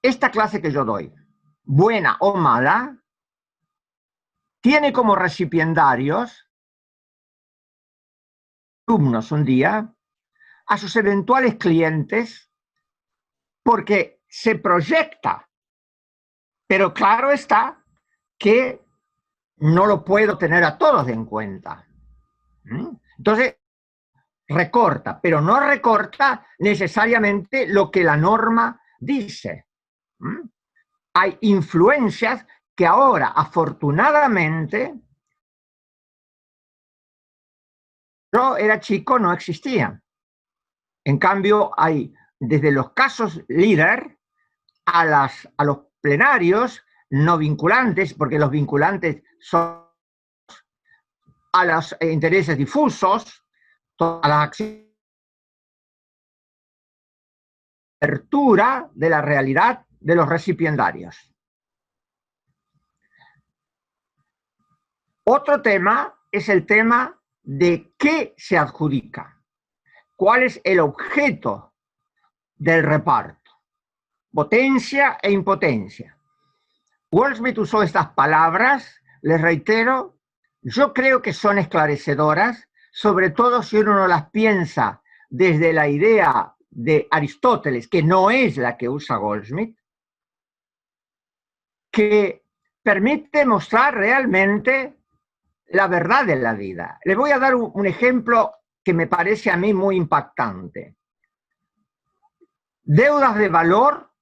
esta clase que yo doy, buena o mala, tiene como recipiendarios alumnos un día a sus eventuales clientes porque se proyecta, pero claro está que no lo puedo tener a todos en cuenta. Entonces, recorta, pero no recorta necesariamente lo que la norma dice. Hay influencias que ahora, afortunadamente, yo era chico, no existían. En cambio, hay desde los casos líder a los plenarios no vinculantes, porque los vinculantes son a los intereses difusos, a la apertura de la realidad de los recipiendarios. Otro tema es el tema de qué se adjudica, cuál es el objeto del reparto, potencia e impotencia. Goldsmith usó estas palabras, les reitero, yo creo que son esclarecedoras, sobre todo si uno no las piensa desde la idea de Aristóteles, que no es la que usa Goldsmith, que permite mostrar realmente la verdad de la vida. Les voy a dar un ejemplo que me parece a mí muy impactante. Deudas de valor.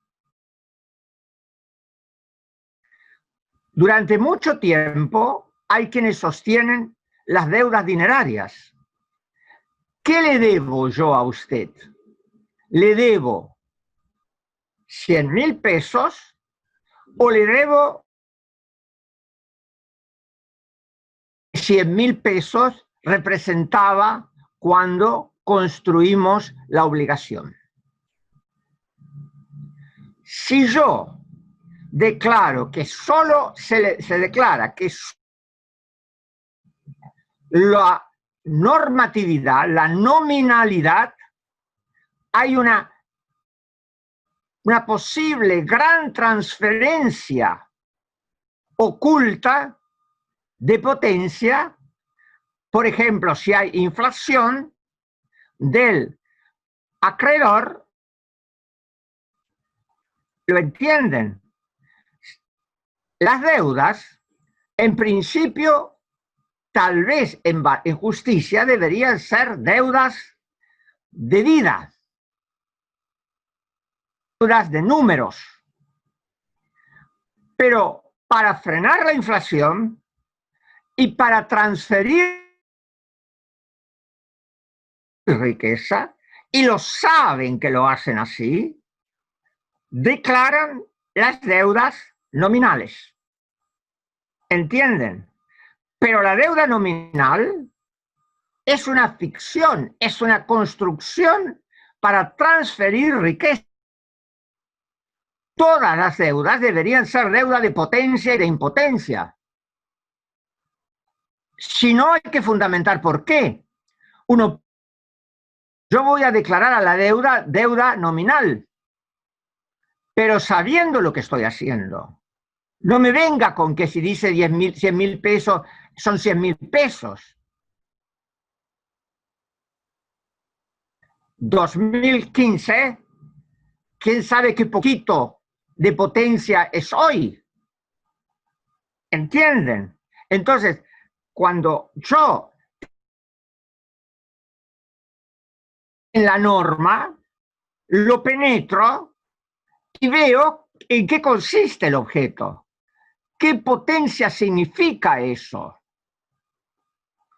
Durante mucho tiempo hay quienes sostienen las deudas dinerarias. ¿Qué le debo yo a usted? ¿Le debo 100.000 pesos o le debo 100.000 pesos representaba cuando construimos la obligación. Si yo declaro que solo se declara que la normatividad, la nominalidad, hay una posible gran transferencia oculta de potencia. Por ejemplo, si hay inflación del acreedor, ¿lo entienden? Las deudas, en principio, tal vez en justicia, deberían ser deudas de vida, deudas de números. Pero para frenar la inflación y para transferir riqueza, y lo saben que lo hacen así, declaran las deudas nominales. ¿Entienden? Pero la deuda nominal es una ficción, es una construcción para transferir riqueza. Todas las deudas deberían ser deuda de potencia y de impotencia. Si no, hay que fundamentar por qué. Yo voy a declarar a la deuda nominal, pero sabiendo lo que estoy haciendo. No me venga con que si dice 100.000 pesos, son 100.000 pesos. 2015, ¿quién sabe qué poquito de potencia es hoy? ¿Entienden? Entonces, cuando yo en la norma lo penetro y veo en qué consiste el objeto. ¿Qué potencia significa eso?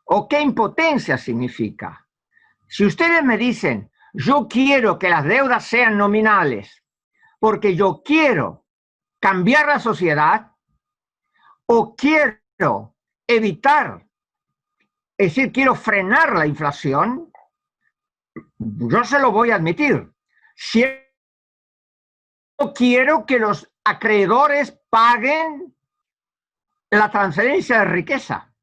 ¿O qué impotencia significa? Si ustedes me dicen, yo quiero que las deudas sean nominales porque yo quiero cambiar la sociedad o quiero evitar, es decir, quiero frenar la inflación, yo se lo voy a admitir. Si yo quiero que los acreedores paguen la transferencia de riqueza.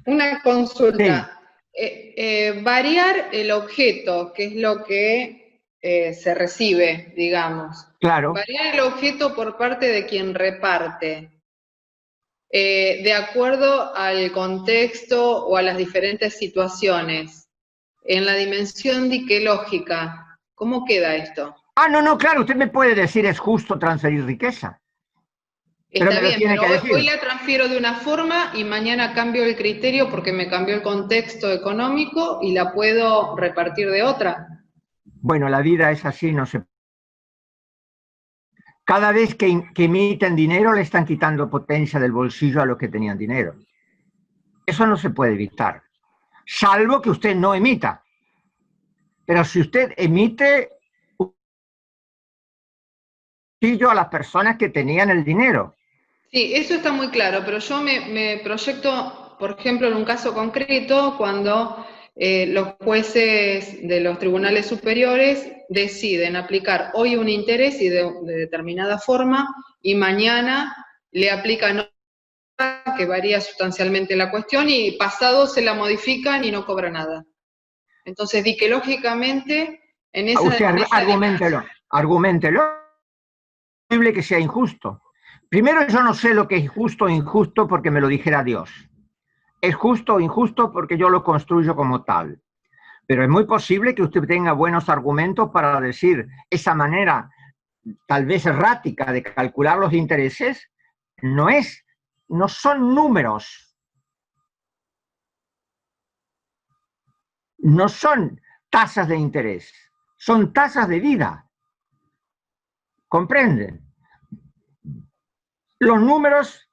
Una consulta. Sí. Variar el objeto, que es lo que se recibe, digamos. Claro. Variar el objeto por parte de quien reparte. De acuerdo al contexto o a las diferentes situaciones, en la dimensión diquelógica, ¿cómo queda esto? No, claro, usted me puede decir es justo transferir riqueza. Está bien, pero hoy la transfiero de una forma y mañana cambio el criterio porque me cambió el contexto económico y la puedo repartir de otra. Bueno, la vida es así, no se... Cada vez que emiten dinero le están quitando potencia del bolsillo a los que tenían dinero. Eso no se puede evitar, salvo que usted no emita. Pero si usted emite a las personas que tenían el dinero. Sí, eso está muy claro, pero yo me proyecto, por ejemplo, en un caso concreto, cuando los jueces de los tribunales superiores deciden aplicar hoy un interés y de determinada forma, y mañana le aplican otra que varía sustancialmente la cuestión, y pasado se la modifican y no cobra nada. Entonces, di que lógicamente en esa... Usted argumentelo. Es posible que sea injusto. Primero, yo no sé lo que es justo o injusto porque me lo dijera Dios. Es justo o injusto porque yo lo construyo como tal. Pero es muy posible que usted tenga buenos argumentos para decir esa manera tal vez errática de calcular los intereses no son números. No son tasas de interés, son tasas de vida. ¿Comprenden? Los números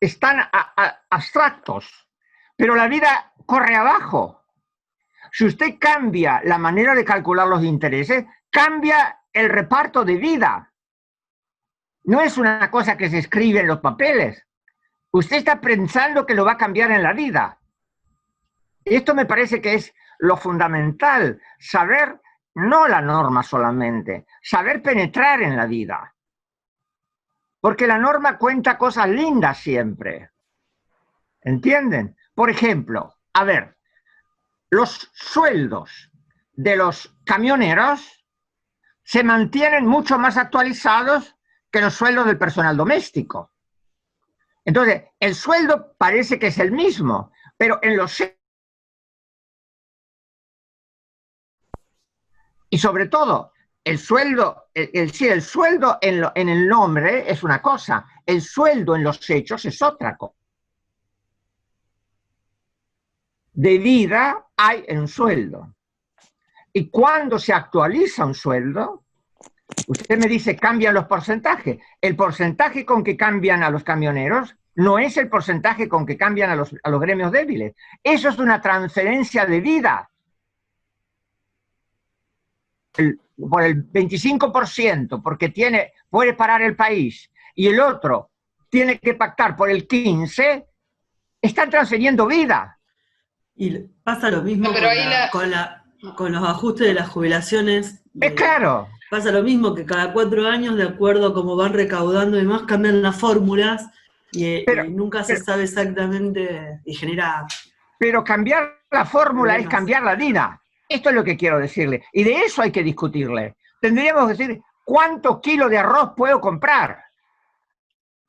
están abstractos, pero la vida corre abajo. Si usted cambia la manera de calcular los intereses, cambia el reparto de vida. No es una cosa que se escribe en los papeles. Usted está pensando que lo va a cambiar en la vida. Esto me parece que es lo fundamental, saber no la norma solamente, saber penetrar en la vida. Porque la norma cuenta cosas lindas siempre. ¿Entienden? Por ejemplo, a ver, los sueldos de los camioneros se mantienen mucho más actualizados que los sueldos del personal doméstico. Entonces, el sueldo parece que es el mismo, pero en los... Y sobre todo, el sueldo, el sueldo en el nombre es una cosa, el sueldo en los hechos es otra cosa. De vida hay en un sueldo. Y cuando se actualiza un sueldo, usted me dice, cambian los porcentajes. El porcentaje con que cambian a los camioneros no es el porcentaje con que cambian a los gremios débiles. Eso es una transferencia de vida. Por el 25%, porque puede parar el país, y el otro tiene que pactar por el 15%, están transfiriendo vida. Y pasa lo mismo con los ajustes de las jubilaciones. Es claro. Pasa lo mismo que cada 4 años, de acuerdo a cómo van recaudando y demás, cambian las fórmulas y nunca se sabe exactamente y genera... Pero cambiar la fórmula es cambiar la vida. Esto es lo que quiero decirle. Y de eso hay que discutirle. Tendríamos que decir, ¿cuántos kilos de arroz puedo comprar?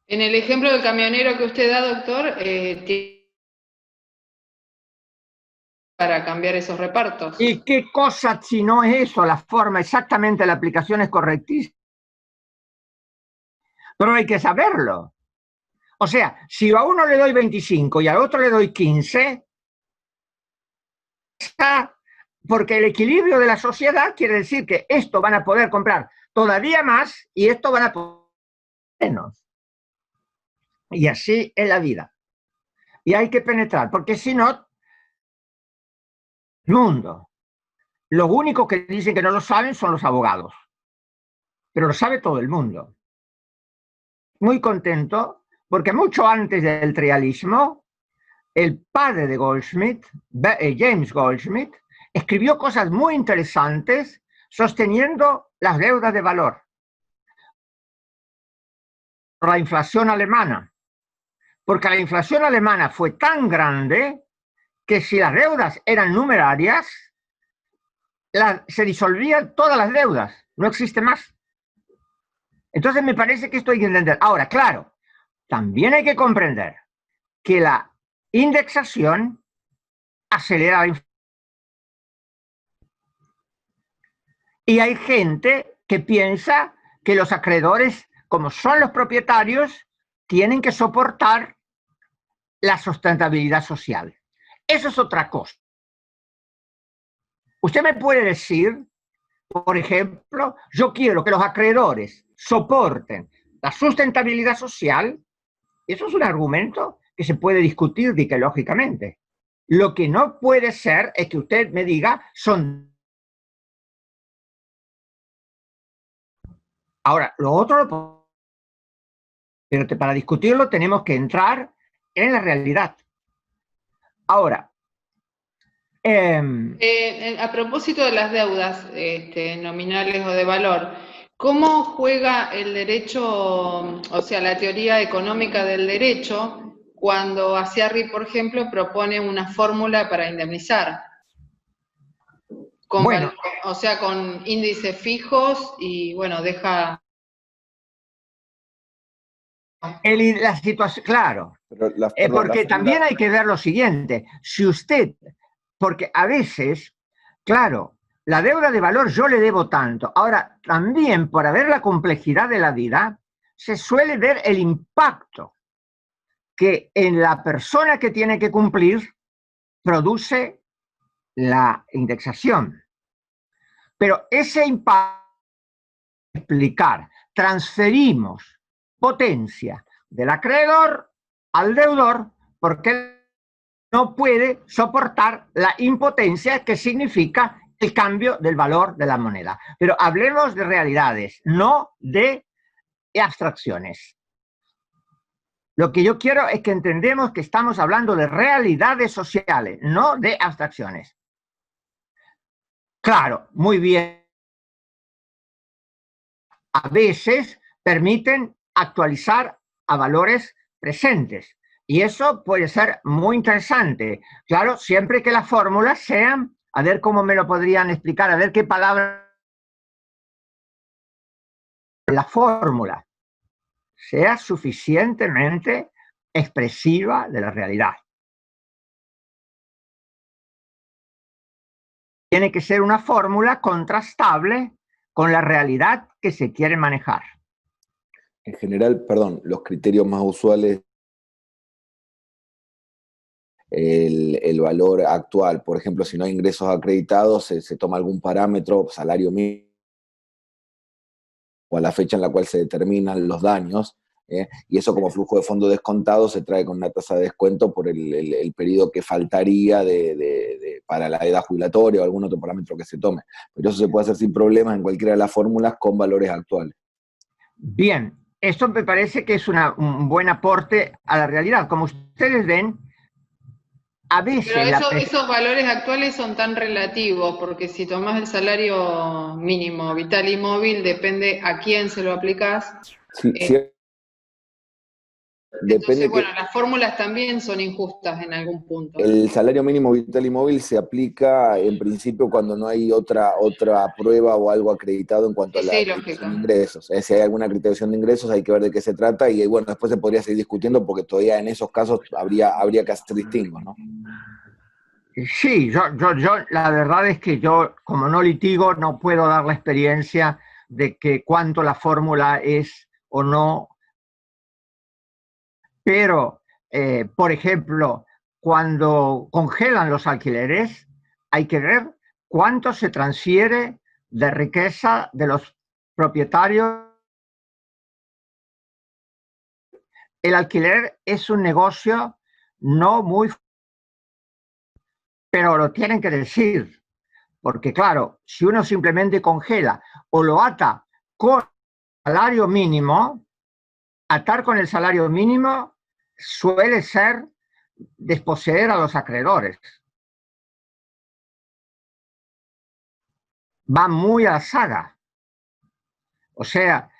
En el ejemplo del camionero que usted da, doctor, para cambiar esos repartos. ¿Y qué cosa si no es eso? La forma, exactamente, la aplicación es correctísima. Pero hay que saberlo. O sea, si a uno le doy 25 y al otro le doy 15, está... Porque el equilibrio de la sociedad quiere decir que esto van a poder comprar todavía más y esto van a poder menos. Y así es la vida. Y hay que penetrar, porque si no, el mundo. Los únicos que dicen que no lo saben son los abogados. Pero lo sabe todo el mundo. Muy contento, porque mucho antes del trialismo, el padre de Goldsmith, James Goldsmith, escribió cosas muy interesantes sosteniendo las deudas de valor. La inflación alemana. Porque la inflación alemana fue tan grande que si las deudas eran numerarias, se disolvían todas las deudas. No existe más. Entonces me parece que esto hay que entender. Ahora, claro, también hay que comprender que la indexación acelera la inflación. Y hay gente que piensa que los acreedores, como son los propietarios, tienen que soportar la sustentabilidad social. Eso es otra cosa. Usted me puede decir, por ejemplo, yo quiero que los acreedores soporten la sustentabilidad social. Eso es un argumento que se puede discutir lógicamente. Lo que no puede ser es que usted me diga, son... Ahora, lo otro, pero para discutirlo tenemos que entrar en la realidad. Ahora, a propósito de las deudas nominales o de valor, ¿cómo juega el derecho, o sea, la teoría económica del derecho, cuando Aciarri, por ejemplo, propone una fórmula para indemnizar? Bueno, o sea, con índices fijos y, bueno, deja... La situación, claro, porque también hay que ver lo siguiente, si usted, porque a veces, claro, la deuda de valor yo le debo tanto, ahora también por ver la complejidad de la vida, se suele ver el impacto que en la persona que tiene que cumplir produce la indexación. Pero ese impacto, explicar, transferimos potencia del acreedor al deudor porque no puede soportar la impotencia que significa el cambio del valor de la moneda. Pero hablemos de realidades, no de abstracciones. Lo que yo quiero es que entendamos que estamos hablando de realidades sociales, no de abstracciones. Claro, muy bien. A veces permiten actualizar a valores presentes. Y eso puede ser muy interesante. Claro, siempre que las fórmulas sean, a ver cómo me lo podrían explicar, a ver qué palabra. La fórmula sea suficientemente expresiva de la realidad. Tiene que ser una fórmula contrastable con la realidad que se quiere manejar. En general, perdón, los criterios más usuales, el valor actual, por ejemplo, si no hay ingresos acreditados, se toma algún parámetro, salario mínimo, o a la fecha en la cual se determinan los daños, y eso como flujo de fondo descontado se trae con una tasa de descuento por el periodo que faltaría para la edad jubilatoria o algún otro parámetro que se tome. Pero eso se puede hacer sin problemas en cualquiera de las fórmulas con valores actuales. Bien, esto me parece que es un buen aporte a la realidad. Como ustedes ven, a veces... Pero esos valores actuales son tan relativos, porque si tomás el salario mínimo vital y móvil, depende a quién se lo aplicás. Sí, entonces, bueno, las fórmulas también son injustas en algún punto. El salario mínimo vital y móvil se aplica en principio cuando no hay otra prueba o algo acreditado en cuanto a la acreditación de ingresos. Si hay alguna acreditación de ingresos hay que ver de qué se trata y bueno, después se podría seguir discutiendo porque todavía en esos casos habría que hacer distingos, ¿no? Sí, yo la verdad es que yo, como no litigo, no puedo dar la experiencia de que cuánto la fórmula es o no. Pero, por ejemplo, cuando congelan los alquileres, hay que ver cuánto se transfiere de riqueza de los propietarios. El alquiler es un negocio no muy... pero lo tienen que decir, porque claro, si uno simplemente congela o lo ata con el salario mínimo, atar con el salario mínimo suele ser desposeer a los acreedores. Va muy a la saga. O sea,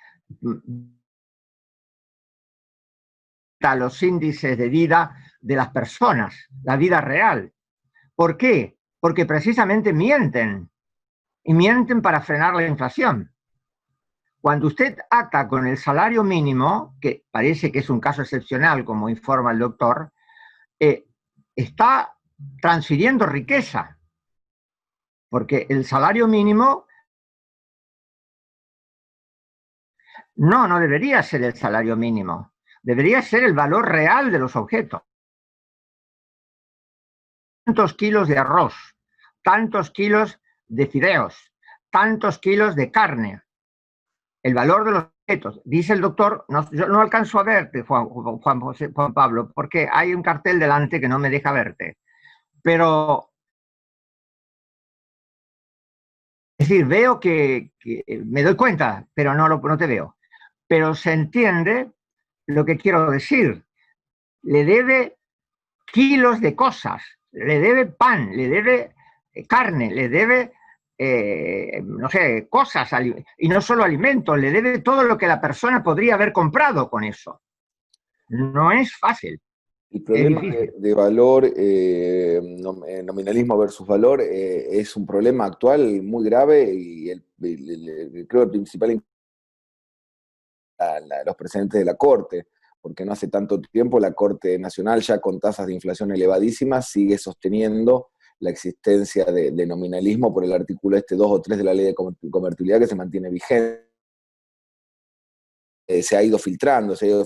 a los índices de vida de las personas, la vida real. ¿Por qué? Porque precisamente mienten. Y mienten para frenar la inflación. Cuando usted ata con el salario mínimo, que parece que es un caso excepcional, como informa el doctor, está transfiriendo riqueza. Porque el salario mínimo no debería ser el salario mínimo. Debería ser el valor real de los objetos. Tantos kilos de arroz, tantos kilos de fideos, tantos kilos de carne. El valor de los objetos. Dice el doctor, yo no alcanzo a verte, Juan Pablo, porque hay un cartel delante que no me deja verte. Pero, es decir, veo que me doy cuenta, pero no te veo. Pero se entiende lo que quiero decir. Le debe kilos de cosas, le debe pan, le debe carne, le debe... no sé, cosas, y no solo alimentos, le debe todo lo que la persona podría haber comprado con eso. No es fácil. El problema de valor, nominalismo versus valor, es un problema actual muy grave y creo el principal los precedentes de la Corte, porque no hace tanto tiempo la Corte Nacional, ya con tasas de inflación elevadísimas, sigue sosteniendo la existencia de nominalismo por el artículo 2 o 3 de la ley de convertibilidad que se mantiene vigente. Se ha ido filtrando aquello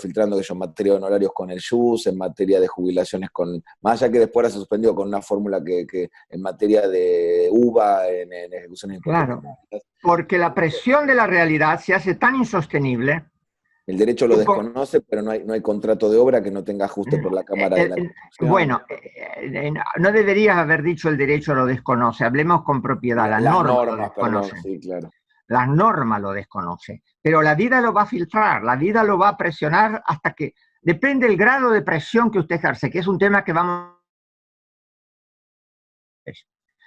en materia de honorarios con el JUS, en materia de jubilaciones con... Más allá que después ahora se suspendió con una fórmula que en materia de UVA, en ejecuciones... Claro, porque la presión de la realidad se hace tan insostenible. El derecho lo desconoce, pero no hay contrato de obra que no tenga ajuste por la Cámara de la Constitución. Bueno, no deberías haber dicho el derecho lo desconoce, hablemos con propiedad, las normas perdón, sí, claro. la norma lo desconoce, pero la vida lo va a filtrar, la vida lo va a presionar hasta que, depende del grado de presión que usted ejerce, que es un tema que vamos...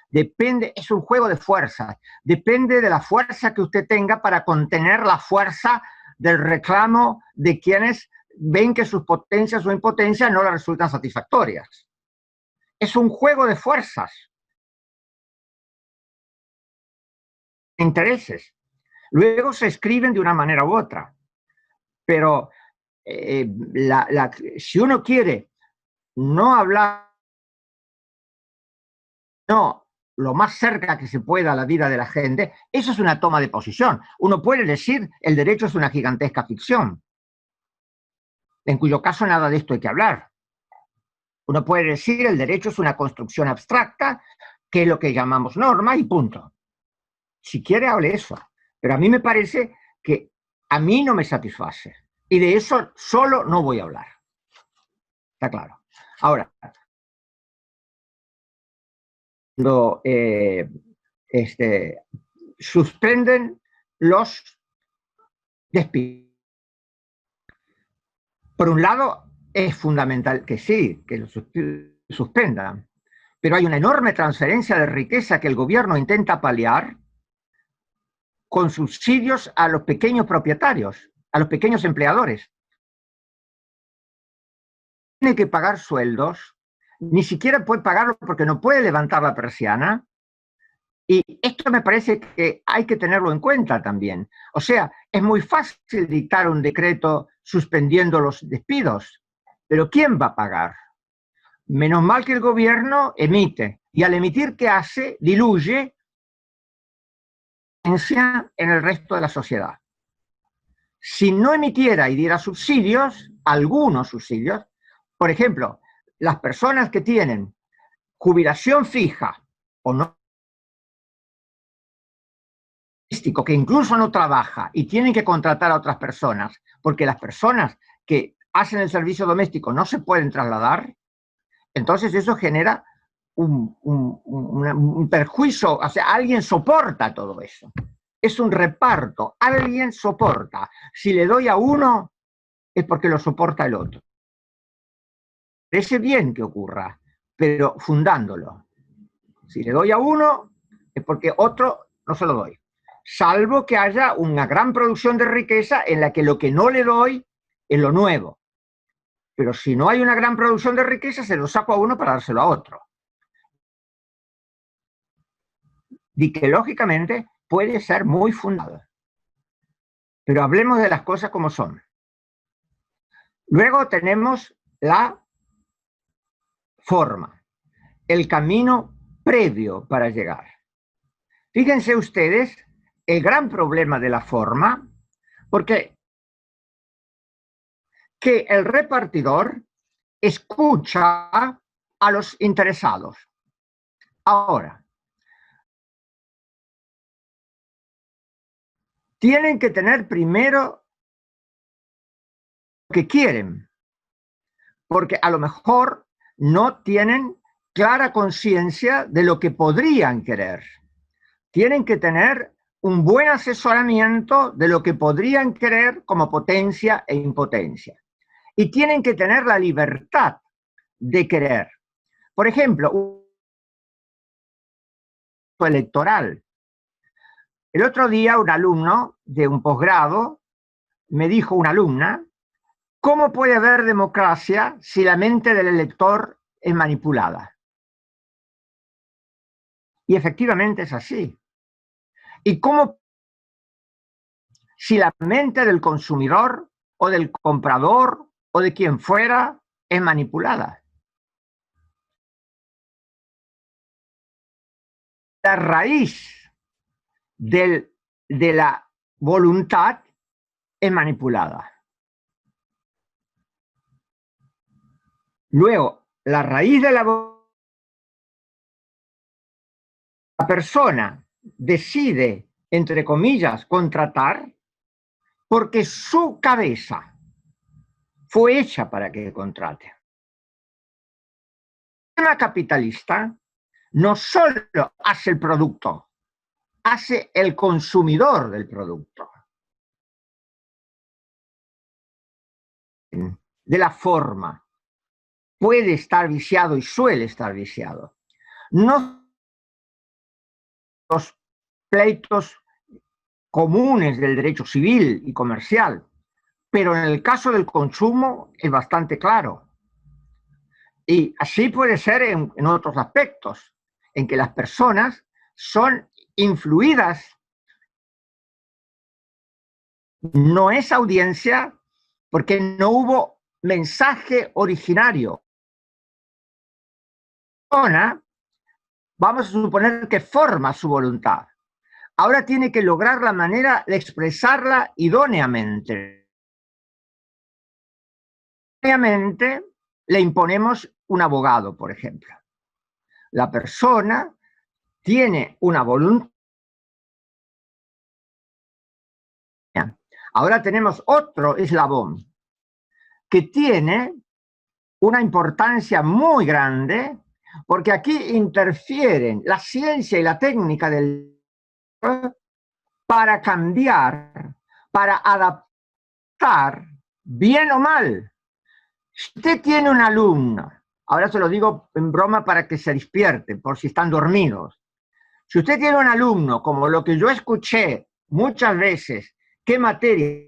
Depende, es un juego de fuerzas, depende de la fuerza que usted tenga para contener la fuerza del reclamo de quienes ven que sus potencias o impotencias no le resultan satisfactorias. Es un juego de fuerzas, intereses. Luego se escriben de una manera u otra, pero si uno quiere no hablar, no, lo más cerca que se pueda a la vida de la gente, eso es una toma de posición. Uno puede decir el derecho es una gigantesca ficción, en cuyo caso nada de esto hay que hablar. Uno puede decir el derecho es una construcción abstracta, que es lo que llamamos norma y punto. Si quiere, hable eso. Pero a mí me parece que a mí no me satisface. Y de eso solo no voy a hablar. Está claro. Ahora, cuando suspenden los despidos. Por un lado, es fundamental que sí, que lo suspendan, pero hay una enorme transferencia de riqueza que el gobierno intenta paliar con subsidios a los pequeños propietarios, a los pequeños empleadores. Tiene que pagar sueldos, ni siquiera puede pagarlo porque no puede levantar la persiana, y esto me parece que hay que tenerlo en cuenta también. O sea, es muy fácil dictar un decreto suspendiendo los despidos, pero ¿quién va a pagar? Menos mal que el gobierno emite, y al emitir, ¿qué hace? Diluye en el resto de la sociedad. Si no emitiera y diera subsidios, algunos subsidios, por ejemplo, las personas que tienen jubilación fija o no, que incluso no trabaja y tienen que contratar a otras personas, porque las personas que hacen el servicio doméstico no se pueden trasladar, entonces eso genera un perjuicio, o sea, alguien soporta todo eso. Es un reparto, alguien soporta. Si le doy a uno, es porque lo soporta el otro. Parece bien que ocurra, pero fundándolo. Si le doy a uno, es porque otro no se lo doy. Salvo que haya una gran producción de riqueza en la que lo que no le doy es lo nuevo. Pero si no hay una gran producción de riqueza, se lo saco a uno para dárselo a otro. Y que lógicamente puede ser muy fundado. Pero hablemos de las cosas como son. Luego tenemos la forma, el camino previo para llegar. Fíjense ustedes el gran problema de la forma, porque que el repartidor escucha a los interesados. Ahora, tienen que tener primero lo que quieren, porque a lo mejor no tienen clara conciencia de lo que podrían querer. Tienen que tener un buen asesoramiento de lo que podrían querer como potencia e impotencia. Y tienen que tener la libertad de querer. Por ejemplo, un electoral. El otro día un alumno de un posgrado me dijo, una alumna, ¿cómo puede haber democracia si la mente del elector es manipulada? Y efectivamente es así. ¿Y cómo si la mente del consumidor o del comprador o de quien fuera es manipulada? La raíz de la voluntad es manipulada. Luego, la raíz de la persona decide, entre comillas, contratar porque su cabeza fue hecha para que contrate. El sistema capitalista no solo hace el producto, hace el consumidor del producto. De la forma. Puede estar viciado y suele estar viciado. No los pleitos comunes del derecho civil y comercial, pero en el caso del consumo es bastante claro. Y así puede ser en otros aspectos, en que las personas son influidas. No es audiencia porque no hubo mensaje originario. Vamos a suponer que forma su voluntad. Ahora tiene que lograr la manera de expresarla idóneamente. Idóneamente le imponemos un abogado, por ejemplo. La persona tiene una voluntad. Ahora tenemos otro eslabón que tiene una importancia muy grande, porque aquí interfieren la ciencia y la técnica del para cambiar, para adaptar, bien o mal. Si usted tiene un alumno, ahora se lo digo en broma para que se despierten, por si están dormidos. Si usted tiene un alumno, como lo que yo escuché muchas veces, ¿qué materia?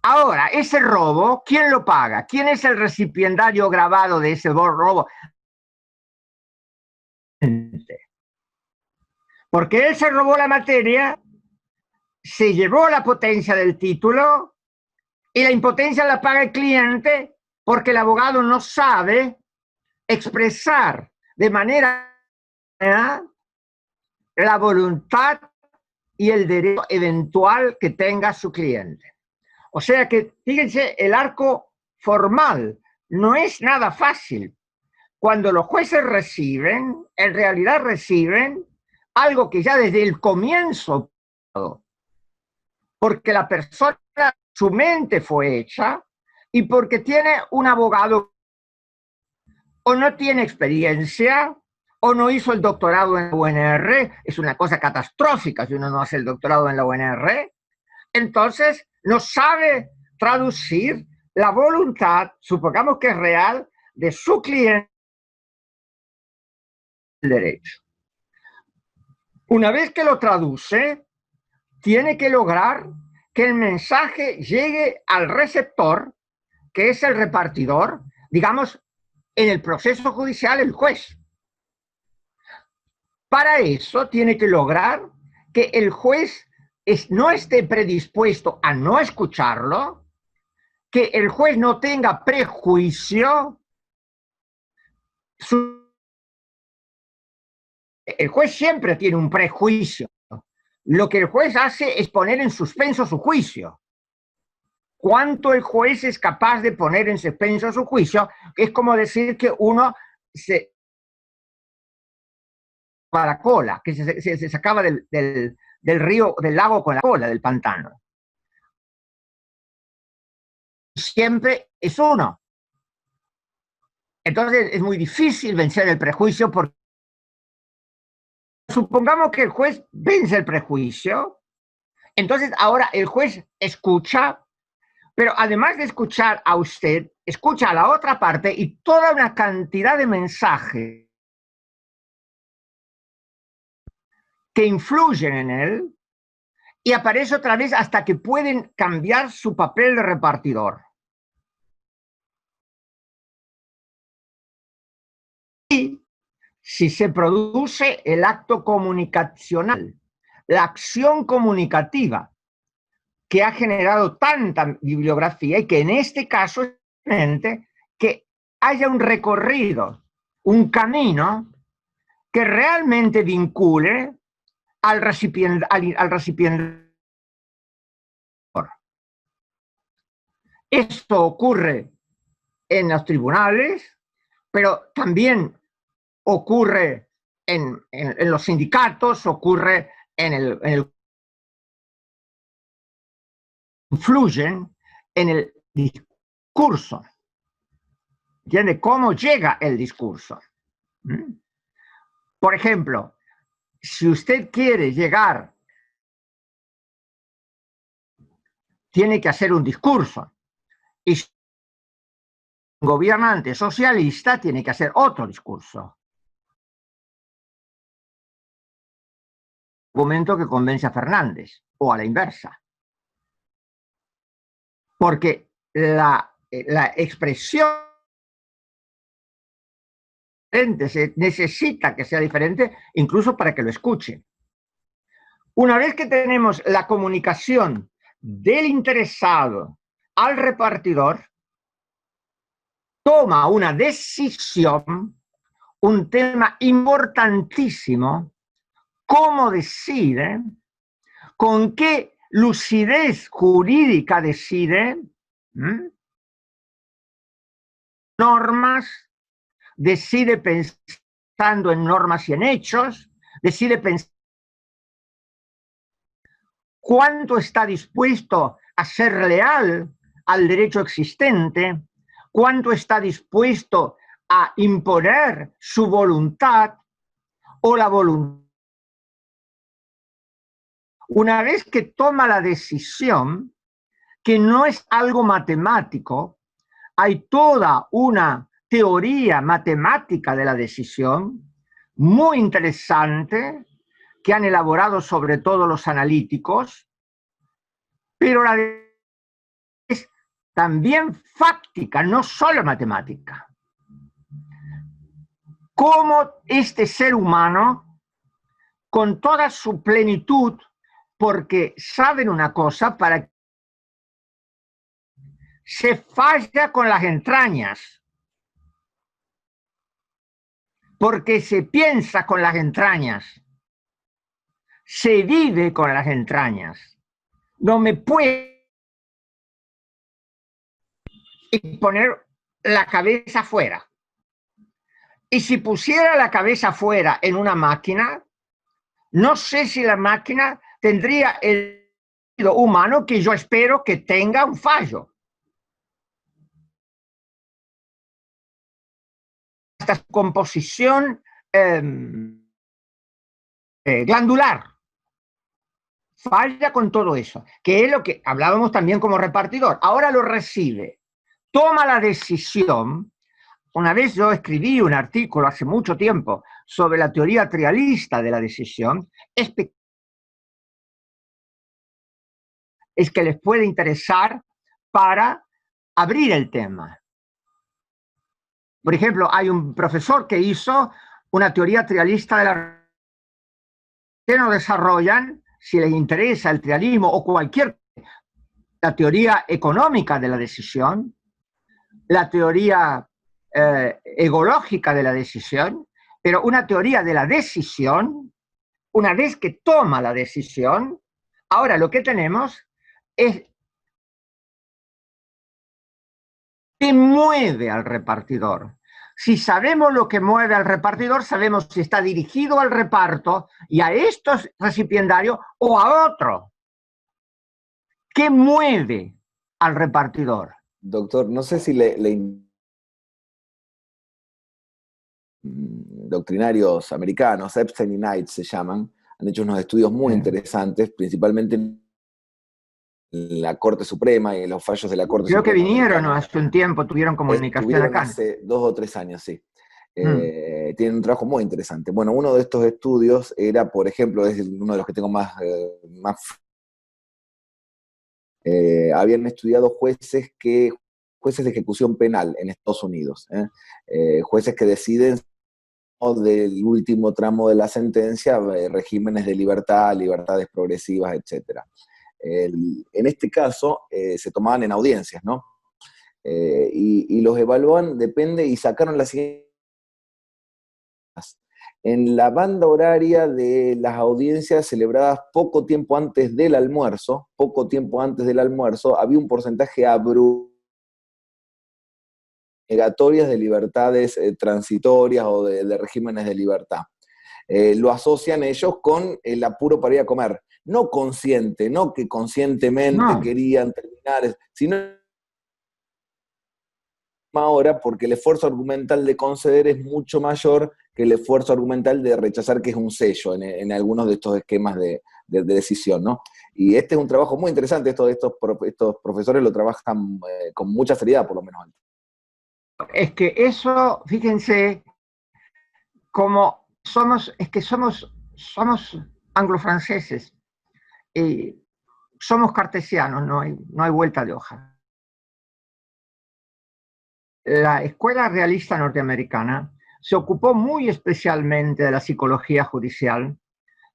Ahora, ese robo, ¿quién lo paga? ¿Quién es el recipiendario grabado de ese robo? Porque él se robó la materia, se llevó la potencia del título y la impotencia la paga el cliente porque el abogado no sabe expresar de manera la voluntad y el derecho eventual que tenga su cliente. O sea que, fíjense, el arco formal no es nada fácil. Cuando los jueces reciben, en realidad reciben algo que ya desde el comienzo, porque la persona, su mente fue hecha y porque tiene un abogado o no tiene experiencia o no hizo el doctorado en la UNR, es una cosa catastrófica si uno no hace el doctorado en la UNR, entonces no sabe traducir la voluntad, supongamos que es real, de su cliente el derecho. Una vez que lo traduce, tiene que lograr que el mensaje llegue al receptor, que es el repartidor, digamos, en el proceso judicial, el juez. Para eso tiene que lograr que el juez no esté predispuesto a no escucharlo, que el juez no tenga prejuicio. El juez siempre tiene un prejuicio. Lo que el juez hace es poner en suspenso su juicio. ¿Cuánto el juez es capaz de poner en suspenso su juicio? Es como decir que uno se para la cola, que se sacaba del río, del lago con la cola, del pantano. Siempre es uno. Entonces es muy difícil vencer el prejuicio porque supongamos que el juez vence el prejuicio, entonces ahora el juez escucha, pero además de escuchar a usted, escucha a la otra parte y toda una cantidad de mensajes que influyen en él y aparece otra vez hasta que pueden cambiar su papel de repartidor. Y si se produce el acto comunicacional, la acción comunicativa que ha generado tanta bibliografía y que en este caso es que haya un recorrido, un camino que realmente vincule al recipiente. Esto ocurre en los tribunales, pero también ocurre en los sindicatos, ocurre influyen en el discurso. ¿Entiende? ¿Cómo llega el discurso? Por ejemplo, si usted quiere llegar, tiene que hacer un discurso. Y si un gobernante socialista tiene que hacer otro discurso. Argumento que convence a Fernández, o a la inversa. Porque la expresión se necesita que sea diferente, incluso para que lo escuchen. Una vez que tenemos la comunicación del interesado al repartidor, toma una decisión, un tema importantísimo, cómo decide, con qué lucidez jurídica decide, normas, decide pensando en normas y en hechos, decide pensar cuánto está dispuesto a ser leal al derecho existente, cuánto está dispuesto a imponer su voluntad o la voluntad. Una vez que toma la decisión, que no es algo matemático, hay toda una teoría matemática de la decisión, muy interesante, que han elaborado sobre todo los analíticos, pero la es también fáctica, no solo matemática. Cómo este ser humano, con toda su plenitud, porque saben una cosa, para que se falla con las entrañas, porque se piensa con las entrañas, se vive con las entrañas. No me puede poner la cabeza afuera. Y si pusiera la cabeza afuera en una máquina, no sé si la máquina tendría el humano que yo espero que tenga un fallo. Esta composición glandular falla con todo eso, que es lo que hablábamos también como repartidor. Ahora lo recibe, toma la decisión. Una vez yo escribí un artículo hace mucho tiempo sobre la teoría trialista de la decisión. Es que les puede interesar para abrir el tema. Por ejemplo, hay un profesor que hizo una teoría trialista de la que no desarrollan, si les interesa el trialismo o la teoría económica de la decisión, la teoría egológica de la decisión, pero una teoría de la decisión, una vez que toma la decisión, ahora lo que tenemos es que mueve al repartidor. Si sabemos lo que mueve al repartidor, sabemos si está dirigido al reparto y a estos recipiendarios o a otro. ¿Qué mueve al repartidor? Doctor, no sé si doctrinarios americanos, Epstein y Knight se llaman, han hecho unos estudios muy interesantes, principalmente en la Corte Suprema y en los fallos de la Corte Suprema. Creo que vinieron americana. Hace un tiempo, tuvieron comunicación acá. Hace 2 o 3 años, sí. Tienen un trabajo muy interesante. Bueno, uno de estos estudios era, por ejemplo, es uno de los que tengo más habían estudiado jueces de ejecución penal en Estados Unidos, jueces que deciden del último tramo de la sentencia, regímenes de libertad, libertades progresivas, etc. En este caso se tomaban en audiencias, ¿no? Y los evaluaban, depende, y sacaron las siguientes. En la banda horaria de las audiencias celebradas poco tiempo antes del almuerzo, había un porcentaje negatorias de libertades transitorias o de regímenes de libertad. Lo asocian ellos con el apuro para ir a comer. No consciente, no que conscientemente querían terminar, sino ahora, porque el esfuerzo argumental de conceder es mucho mayor que el esfuerzo argumental de rechazar, que es un sello en algunos de estos esquemas de decisión, ¿no? Y este es un trabajo muy interesante, estos profesores lo trabajan con mucha seriedad, por lo menos. Es que eso, fíjense, como somos anglo-franceses, somos cartesianos, no hay vuelta de hoja. La escuela realista norteamericana se ocupó muy especialmente de la psicología judicial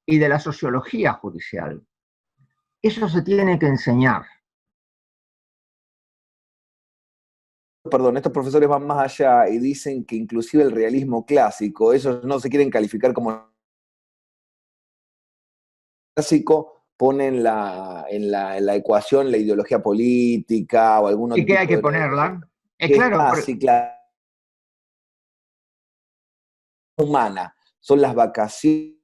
y de la sociología judicial. Eso se tiene que enseñar. Perdón, estos profesores van más allá y dicen que inclusive el realismo clásico, ellos no se quieren calificar como clásico, ponen en la ecuación la ideología política o algún otro. ¿Y qué hay que ponerla? Claro, clásica, humana, son las vacaciones.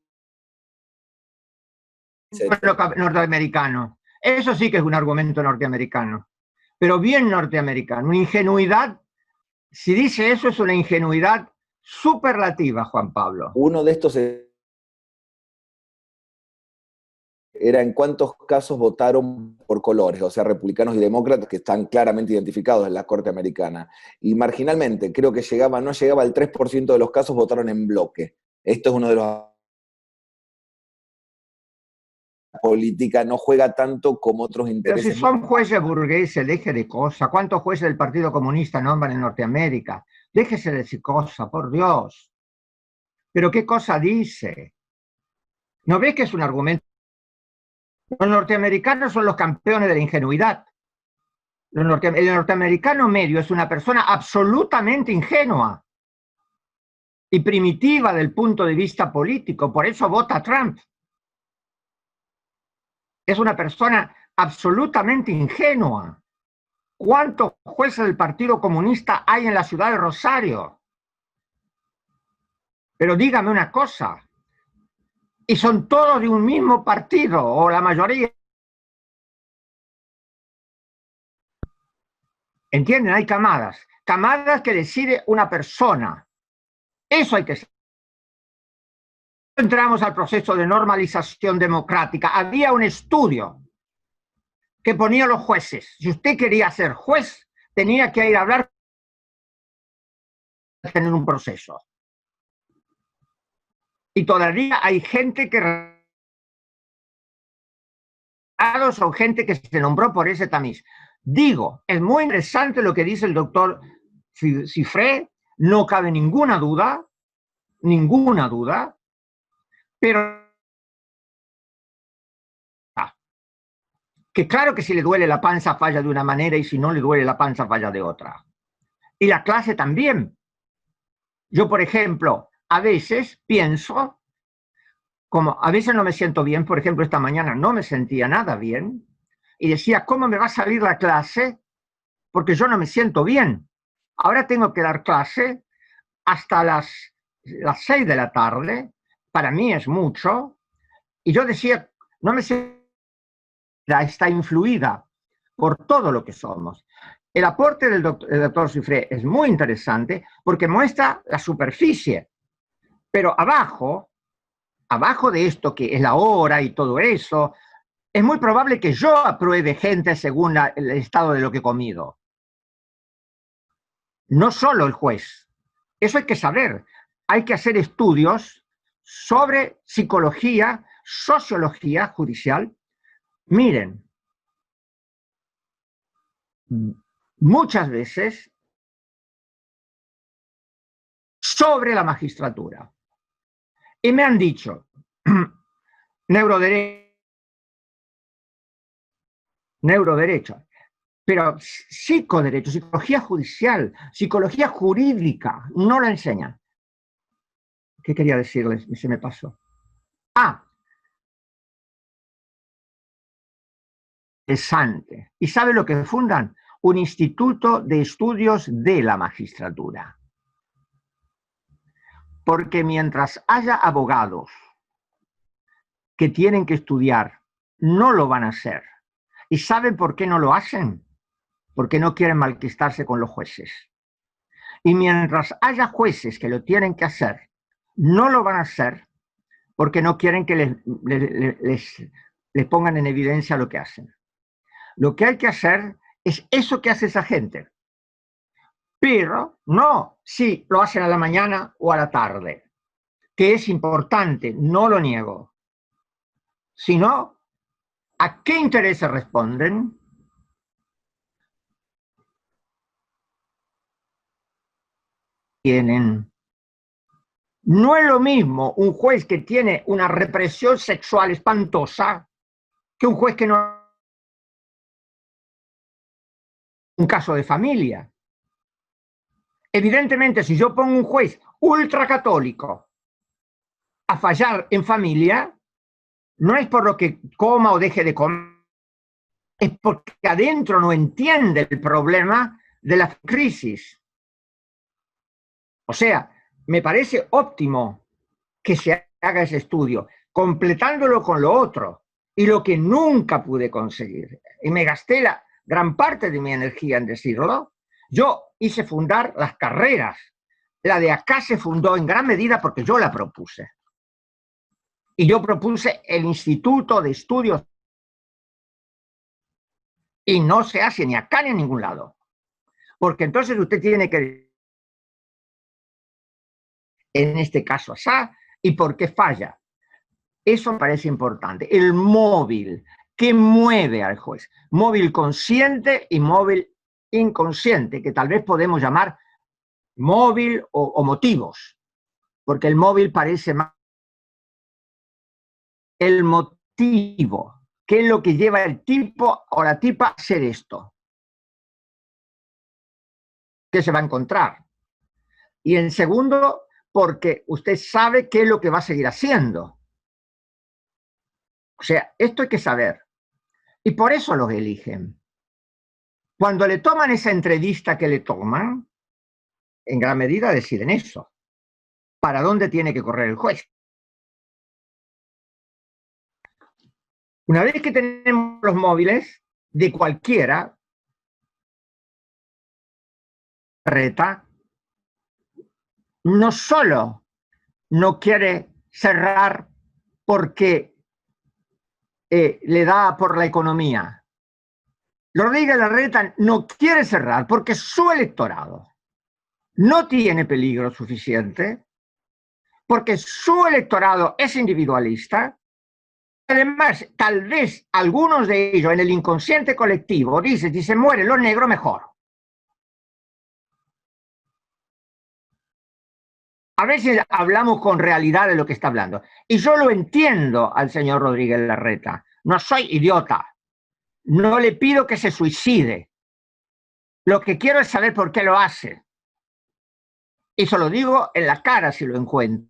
Norteamericano. Eso sí que es un argumento norteamericano, pero bien norteamericano. Ingenuidad, si dice eso, es una ingenuidad superlativa, Juan Pablo. Uno de estos era en cuántos casos votaron por colores, o sea, republicanos y demócratas, que están claramente identificados en la Corte Americana. Y marginalmente, creo que no llegaba al 3% de los casos votaron en bloque. Esto es uno de los... La política no juega tanto como otros intereses. Pero si son jueces burgueses, deje de cosas. ¿Cuántos jueces del Partido Comunista nombran en Norteamérica? Déjese de decir cosas, por Dios. ¿Pero qué cosa dice? ¿No ves que es un argumento? Los norteamericanos son los campeones de la ingenuidad. El norteamericano medio es una persona absolutamente ingenua y primitiva del punto de vista político. Por eso vota a Trump. Es una persona absolutamente ingenua. ¿Cuántos jueces del Partido Comunista hay en la ciudad de Rosario? Pero dígame una cosa, y son todos de un mismo partido, o la mayoría. ¿Entienden? Hay camadas que decide una persona. Eso hay que ser. Entramos al proceso de normalización democrática. Había un estudio que ponía a los jueces. Si usted quería ser juez, tenía que ir a hablar, tener un proceso. Y todavía hay gente que... son gente que se nombró por ese tamiz. Digo, es muy interesante lo que dice el doctor Cifré, no cabe ninguna duda, pero que claro que si le duele la panza falla de una manera y si no le duele la panza falla de otra. Y la clase también. Yo, por ejemplo, a veces pienso, como a veces no me siento bien, por ejemplo, esta mañana no me sentía nada bien, y decía, ¿cómo me va a salir la clase? Porque yo no me siento bien. Ahora tengo que dar clase hasta las 6 de la tarde, para mí es mucho, y yo decía, no me siento, está influida por todo lo que somos. El aporte del doctor Cifré es muy interesante porque muestra la superficie, pero abajo de esto que es la hora y todo eso, es muy probable que yo apruebe gente según el estado de lo que he comido. No solo el juez. Eso hay que saber. Hay que hacer estudios sobre psicología, sociología judicial. Miren, muchas veces sobre la magistratura. Y me han dicho, neuroderecho, pero psicoderecho, psicología judicial, psicología jurídica, no la enseñan. ¿Qué quería decirles? Se me pasó. Interesante. ¿Y sabe lo que fundan? Un instituto de estudios de la magistratura. Porque mientras haya abogados que tienen que estudiar, no lo van a hacer. ¿Y saben por qué no lo hacen? Porque no quieren malquistarse con los jueces. Y mientras haya jueces que lo tienen que hacer, no lo van a hacer porque no quieren que les pongan en evidencia lo que hacen. Lo que hay que hacer es eso que hace esa gente. Pero no si lo hacen a la mañana o a la tarde, que es importante, no lo niego, sino a qué intereses responden. Tienen. No es lo mismo un juez que tiene una represión sexual espantosa que un juez que no... Un caso de familia. Evidentemente, si yo pongo un juez ultracatólico a fallar en familia, no es por lo que coma o deje de comer, es porque adentro no entiende el problema de la crisis. O sea, me parece óptimo que se haga ese estudio, completándolo con lo otro, y lo que nunca pude conseguir, y me gasté la gran parte de mi energía en decirlo, yo hice fundar las carreras. La de acá se fundó en gran medida porque yo la propuse. Y yo propuse el Instituto de Estudios, y no se hace ni acá ni en ningún lado. Porque entonces usted tiene que, en este caso, asá, ¿y por qué falla? Eso me parece importante. El móvil que mueve al juez. Móvil consciente y móvil inconsciente, que tal vez podemos llamar móvil o motivos, porque el móvil parece más el motivo, qué es lo que lleva el tipo o la tipa a hacer esto. ¿Qué se va a encontrar? Y en segundo, porque usted sabe qué es lo que va a seguir haciendo. O sea, esto hay que saber. Y por eso los eligen. Cuando le toman esa entrevista que le toman, en gran medida deciden eso. ¿Para dónde tiene que correr el juez? Una vez que tenemos los móviles de cualquiera, Reta no solo no quiere cerrar porque le da por la economía. Rodríguez Larreta no quiere cerrar porque su electorado no tiene peligro suficiente, porque su electorado es individualista. Además, tal vez algunos de ellos en el inconsciente colectivo dicen, si se mueren los negros, mejor. A veces hablamos con realidad de lo que está hablando. Y yo lo entiendo al señor Rodríguez Larreta. No soy idiota. No le pido que se suicide. Lo que quiero es saber por qué lo hace. Y se lo digo en la cara si lo encuentro.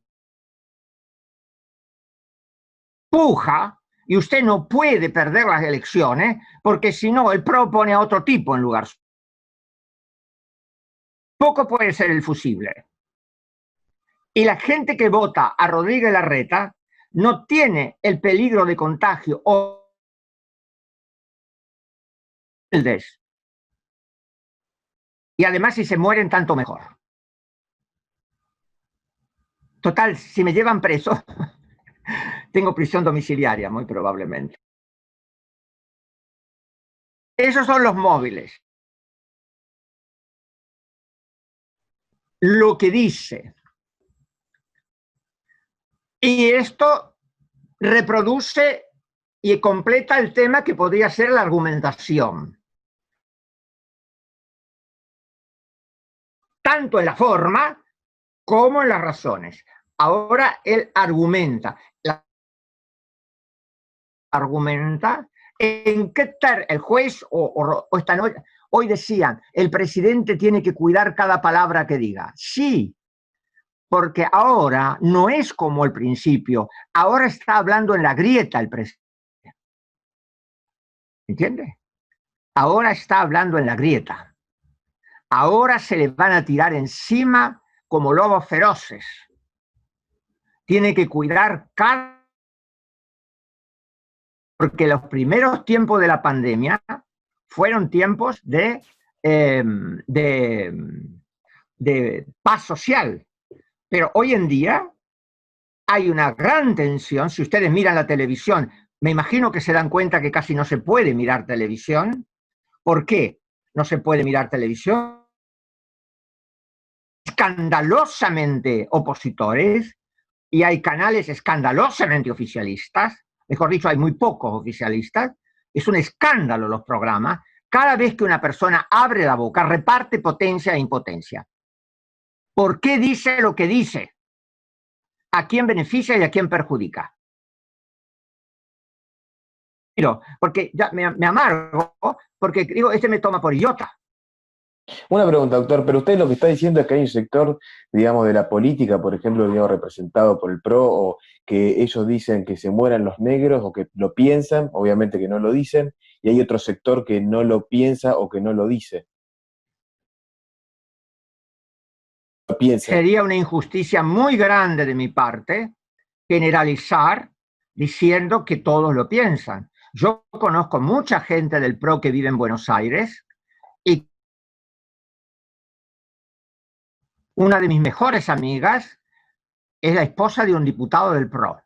Puja, y usted no puede perder las elecciones, porque si no, el PRO pone a otro tipo en lugar. Poco puede ser el fusible. Y la gente que vota a Rodríguez Larreta no tiene el peligro de contagio o y además si se mueren tanto mejor. Total, si me llevan preso, tengo prisión domiciliaria muy probablemente. Esos son los móviles. Lo que dice. Y esto reproduce y completa el tema que podría ser la argumentación. Tanto en la forma como en las razones. Ahora él argumenta. Argumenta en qué el juez o esta noche, hoy decían, el presidente tiene que cuidar cada palabra que diga. Sí, porque ahora no es como al principio, ahora está hablando en la grieta el presidente. ¿Entiende? Ahora está hablando en la grieta. Ahora se le van a tirar encima como lobos feroces. Tiene que cuidar cada... Porque los primeros tiempos de la pandemia fueron tiempos de de paz social. Pero hoy en día hay una gran tensión. Si ustedes miran la televisión, me imagino que se dan cuenta que casi no se puede mirar televisión. ¿Por qué no se puede mirar televisión? Escandalosamente opositores y hay canales escandalosamente oficialistas. Mejor dicho, hay muy pocos oficialistas. Es un escándalo los programas. Cada vez que una persona abre la boca, reparte potencia e impotencia. ¿Por qué dice lo que dice? ¿A quién beneficia y a quién perjudica? Porque ya me amargo, porque digo, este me toma por idiota. Una pregunta, doctor, pero usted lo que está diciendo es que hay un sector, digamos, de la política, por ejemplo, digamos, representado por el PRO, o que ellos dicen que se mueran los negros, o que lo piensan, obviamente que no lo dicen, y hay otro sector que no lo piensa o que no lo dice. Lo piensa. Sería una injusticia muy grande de mi parte generalizar diciendo que todos lo piensan. Yo conozco mucha gente del PRO que vive en Buenos Aires y una de mis mejores amigas es la esposa de un diputado del PRO.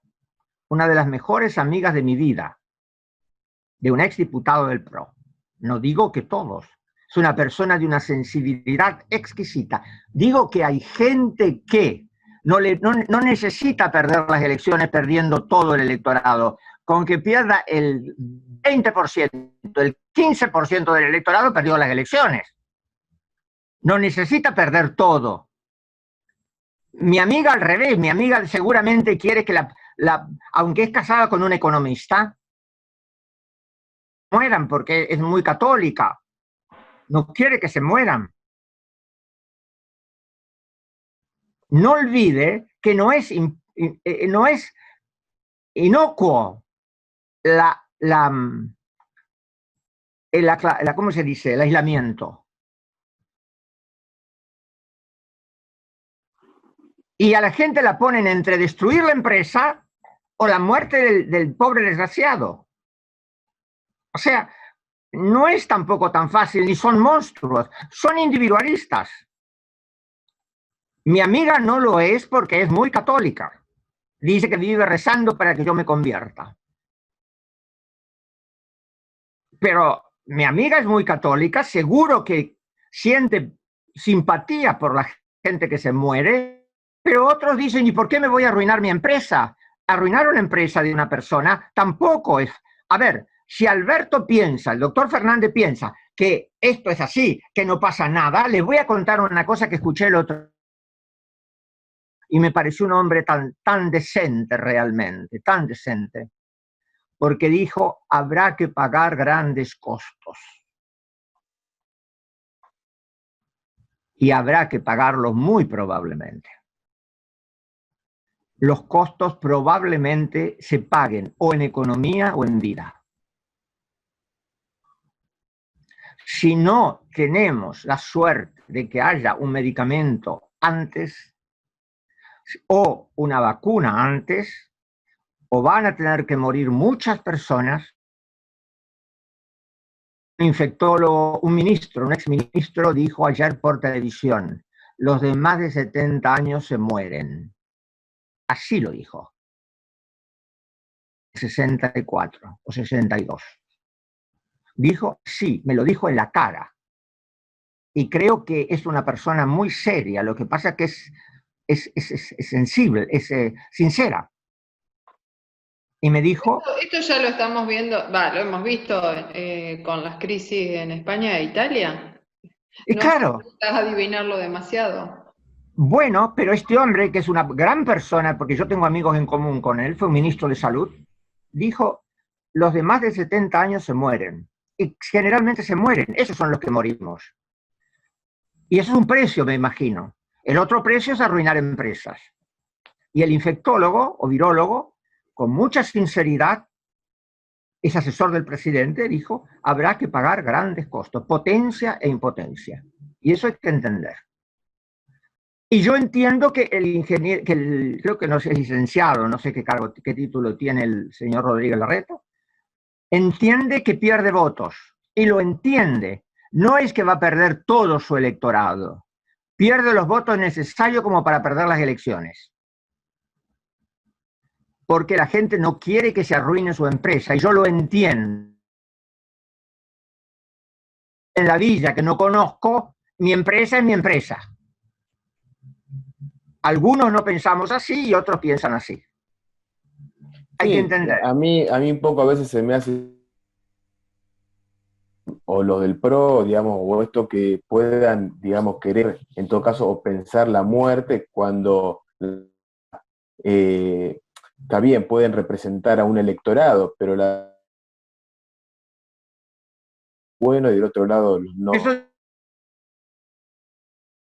Una de las mejores amigas de mi vida, de un exdiputado del PRO. No digo que todos. Es una persona de una sensibilidad exquisita. Digo que hay gente que no necesita perder las elecciones perdiendo todo el electorado. Con que pierda el 20%, el 15% del electorado, perdió las elecciones. No necesita perder todo. Mi amiga al revés, mi amiga seguramente quiere que aunque es casada con un economista, mueran porque es muy católica. No quiere que se mueran. No olvide que no es inocuo ¿cómo se dice? El aislamiento. Y a la gente la ponen entre destruir la empresa o la muerte del pobre desgraciado. O sea, no es tampoco tan fácil, ni son monstruos, son individualistas. Mi amiga no lo es porque es muy católica. Dice que vive rezando para que yo me convierta. Pero mi amiga es muy católica, seguro que siente simpatía por la gente que se muere, pero otros dicen, ¿y por qué me voy a arruinar mi empresa? Arruinar una empresa de una persona tampoco es... A ver, si Alberto piensa, el doctor Fernández piensa que esto es así, que no pasa nada, les voy a contar una cosa que escuché el otro y me pareció un hombre tan decente realmente, tan decente, porque dijo, habrá que pagar grandes costos. Y habrá que pagarlos muy probablemente. Los costos probablemente se paguen o en economía o en vida. Si no tenemos la suerte de que haya un medicamento antes o una vacuna antes, o van a tener que morir muchas personas. Un infectólogo, un ministro, un exministro dijo ayer por televisión, los de más de 70 años se mueren. Así lo dijo. 64 o 62. Dijo, sí, me lo dijo en la cara. Y creo que es una persona muy seria. Lo que pasa es que es sensible, es sincera. Y me dijo... Esto ya lo estamos viendo, lo hemos visto con las crisis en España e Italia. Y no claro. necesitas adivinarlo demasiado. Bueno, pero este hombre, que es una gran persona, porque yo tengo amigos en común con él, fue un ministro de salud, dijo, los de más de 70 años se mueren. Y generalmente se mueren, esos son los que morimos. Y eso es un precio, me imagino. El otro precio es arruinar empresas. Y el infectólogo o virólogo, con mucha sinceridad, es asesor del presidente, dijo, habrá que pagar grandes costos, potencia e impotencia. Y eso hay que entender. Y yo entiendo que el ingeniero, creo que no sé, es licenciado, no sé qué título tiene el señor Rodríguez Larreta, entiende que pierde votos. Y lo entiende. No es que va a perder todo su electorado. pierde los votos necesarios como para perder las elecciones. Porque la gente no quiere que se arruine su empresa, y yo lo entiendo. En la villa que no conozco, mi empresa es mi empresa. Algunos no pensamos así y otros piensan así. Hay que entender. A mí un poco a veces se me hace, o los del PRO, digamos, o esto que puedan, digamos, querer, en todo caso, o pensar la muerte cuando está bien, pueden representar a un electorado, pero bueno, y del otro lado no. Eso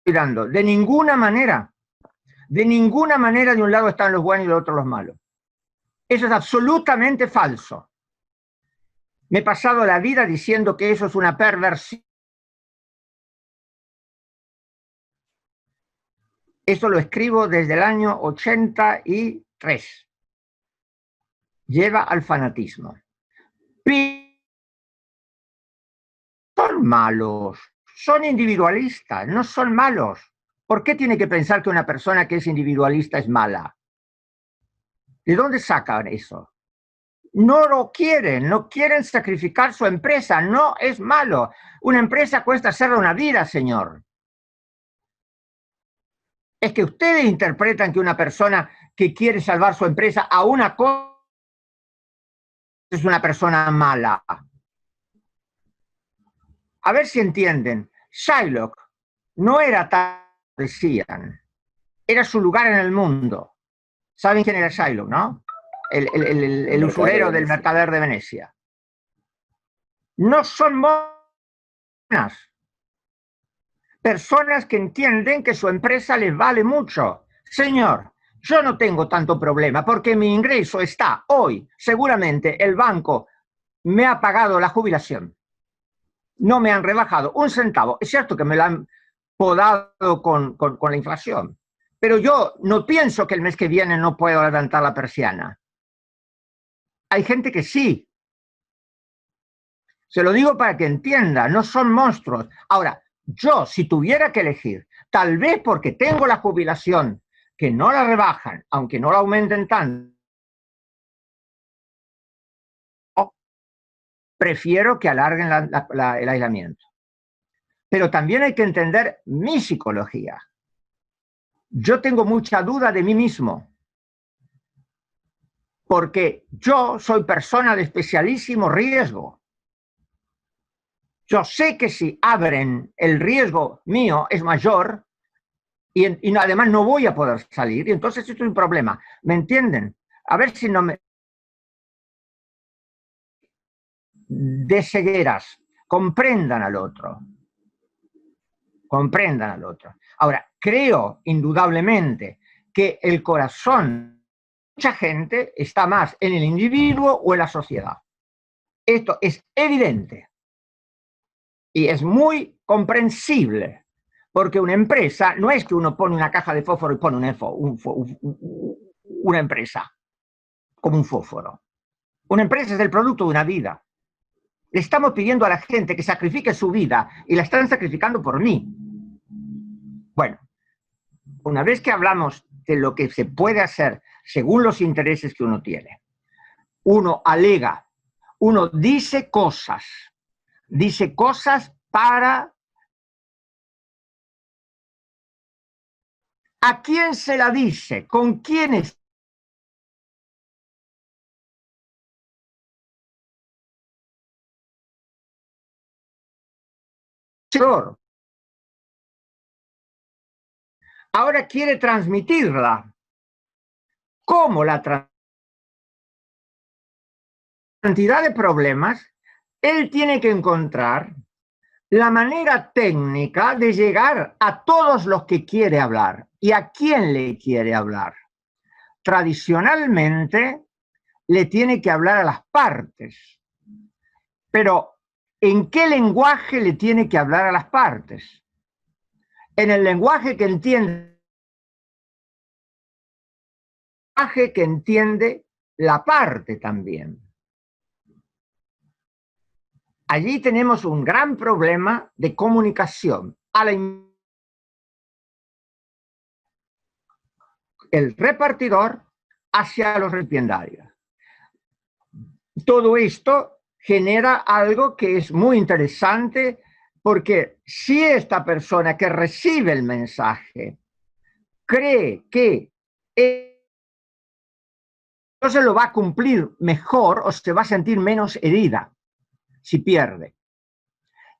mirando, de ninguna manera de un lado están los buenos y del otro los malos. Eso es absolutamente falso. Me he pasado la vida diciendo que eso es una perversión. Eso lo escribo desde el año 83. Lleva al fanatismo. Son malos, son individualistas, no son malos. ¿Por qué tiene que pensar que una persona que es individualista es mala? ¿De dónde sacan eso? No lo quieren, no quieren sacrificar su empresa, no es malo. Una empresa cuesta hacerla una vida, señor. Es que ustedes interpretan que una persona que quiere salvar su empresa a una cosa es una persona mala. A ver si entienden. Shylock no era tan decían, era su lugar en el mundo. ¿Saben quién era Shylock, no? El usurero del mercader de Venecia. No son monas. Personas que entienden que su empresa les vale mucho. Señor, yo no tengo tanto problema porque mi ingreso está hoy. Seguramente el banco me ha pagado la jubilación. No me han rebajado un centavo. Es cierto que me lo han podado con la inflación. Pero yo no pienso que el mes que viene no puedo levantar la persiana. Hay gente que sí. Se lo digo para que entienda, no son monstruos. Ahora, yo, si tuviera que elegir, tal vez porque tengo la jubilación, que no la rebajan, aunque no la aumenten tanto, prefiero que alarguen el aislamiento. Pero también hay que entender mi psicología. Yo tengo mucha duda de mí mismo, porque yo soy persona de especialísimo riesgo. Yo sé que si abren, el riesgo mío es mayor y además no voy a poder salir, y entonces esto es un problema. ¿Me entienden? A ver si no me... De cegueras, comprendan al otro. Comprendan al otro. Ahora, creo indudablemente que el corazón de mucha gente está más en el individuo o en la sociedad. Esto es evidente. Y es muy comprensible, porque una empresa no es que uno pone una caja de fósforo y pone una empresa como un fósforo. Una empresa es el producto de una vida. Le estamos pidiendo a la gente que sacrifique su vida y la están sacrificando por mí. Bueno, una vez que hablamos de lo que se puede hacer según los intereses que uno tiene, uno alega, uno dice cosas para... ¿A quién se la dice? ¿Con quiénes? Ahora quiere transmitirla. ¿Cómo la cantidad de problemas? Él tiene que encontrar la manera técnica de llegar a todos los que quiere hablar y a quién le quiere hablar. Tradicionalmente le tiene que hablar a las partes, pero ¿en qué lenguaje le tiene que hablar a las partes? En el lenguaje que entiende la parte también. Allí tenemos un gran problema de comunicación. el repartidor hacia los recipiendarios. Todo esto genera algo que es muy interesante, porque si esta persona que recibe el mensaje cree que entonces lo va a cumplir mejor o se va a sentir menos herida si pierde.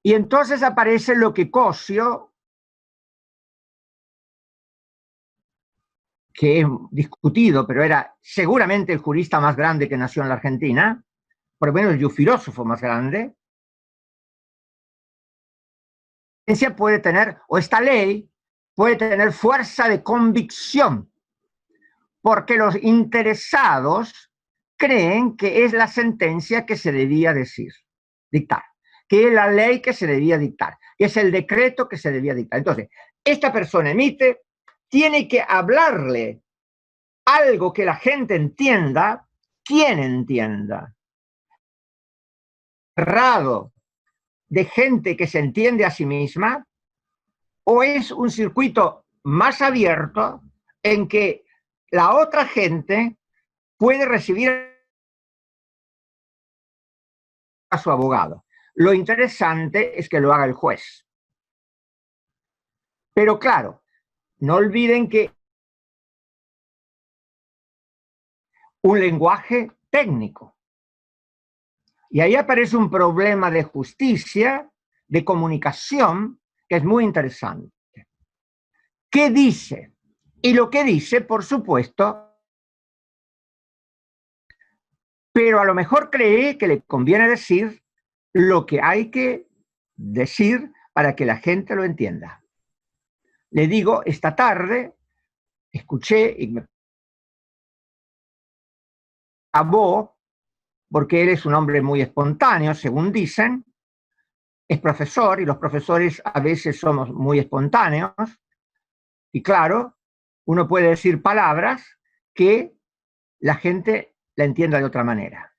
Y entonces aparece lo que Cosio, que es discutido, pero era seguramente el jurista más grande que nació en la Argentina, por lo menos el filósofo más grande, puede tener, o esta ley puede tener fuerza de convicción, porque los interesados creen que es la sentencia que se debía dictar, que es la ley que se debía dictar, que es el decreto que se debía dictar. Entonces, esta persona emite, tiene que hablarle algo que la gente entienda, quien entienda. Cerrado de gente que se entiende a sí misma, o es un circuito más abierto en que la otra gente puede recibir a su abogado. Lo interesante es que lo haga el juez. Pero claro, no olviden que un lenguaje técnico. Y ahí aparece un problema de justicia, de comunicación, que es muy interesante. ¿Qué dice? Y lo que dice, por supuesto, pero a lo mejor cree que le conviene decir lo que hay que decir para que la gente lo entienda. Le digo, esta tarde escuché y me acabó, porque él es un hombre muy espontáneo, según dicen, es profesor y los profesores a veces somos muy espontáneos, y claro, uno puede decir palabras que la gente la entienda de otra manera.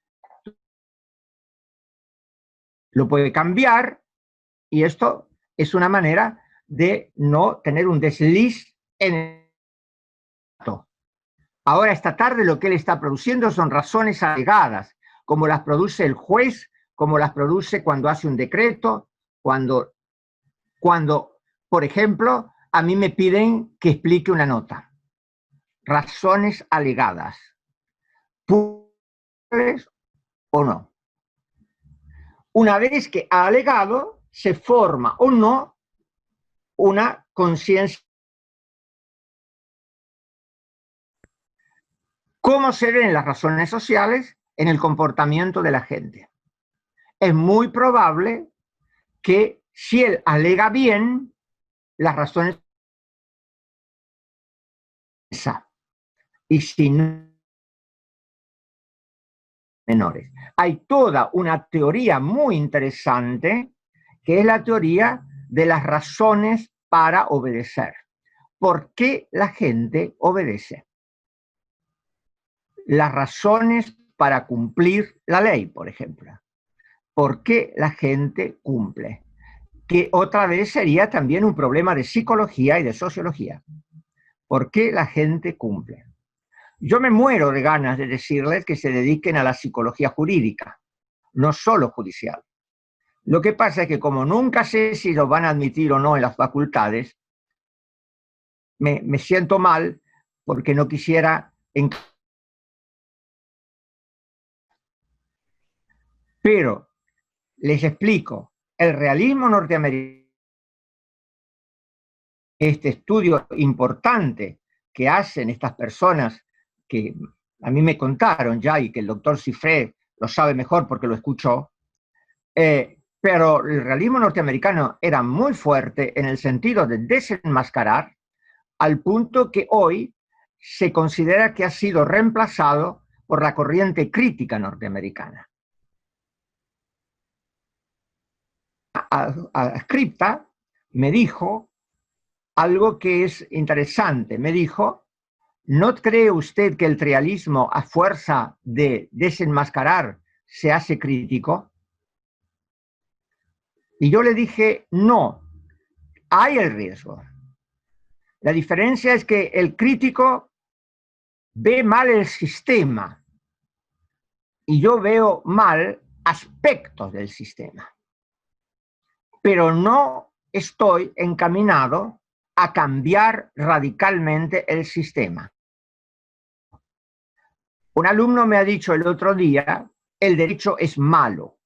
Lo puede cambiar y esto es una manera de no tener un desliz en el dato. Ahora, esta tarde lo que él está produciendo son razones alegadas, como las produce el juez, como las produce cuando hace un decreto, cuando por ejemplo, a mí me piden que explique una nota. Razones alegadas. ¿Puedes o no? Una vez que ha alegado, se forma o no una conciencia. ¿Cómo se ven las razones sociales? En el comportamiento de la gente. Es muy probable que si él alega bien, las razones y si no, menores. Hay toda una teoría muy interesante que es la teoría de las razones para obedecer. ¿Por qué la gente obedece? Las razones para cumplir la ley, por ejemplo. ¿Por qué la gente cumple? Que otra vez sería también un problema de psicología y de sociología. ¿Por qué la gente cumple? Yo me muero de ganas de decirles que se dediquen a la psicología jurídica, no solo judicial. Lo que pasa es que como nunca sé si lo van a admitir o no en las facultades, me siento mal porque no quisiera... Pero les explico, el realismo norteamericano, este estudio importante que hacen estas personas que a mí me contaron ya y que el doctor Cifré lo sabe mejor porque lo escuchó, pero el realismo norteamericano era muy fuerte en el sentido de desenmascarar, al punto que hoy se considera que ha sido reemplazado por la corriente crítica norteamericana. A Scripta me dijo algo que es interesante. Me dijo, ¿no cree usted que el realismo a fuerza de desenmascarar se hace crítico? Y yo le dije, no, hay el riesgo. La diferencia es que el crítico ve mal el sistema y yo veo mal aspectos del sistema, pero no estoy encaminado a cambiar radicalmente el sistema. Un alumno me ha dicho el otro día, el derecho es malo.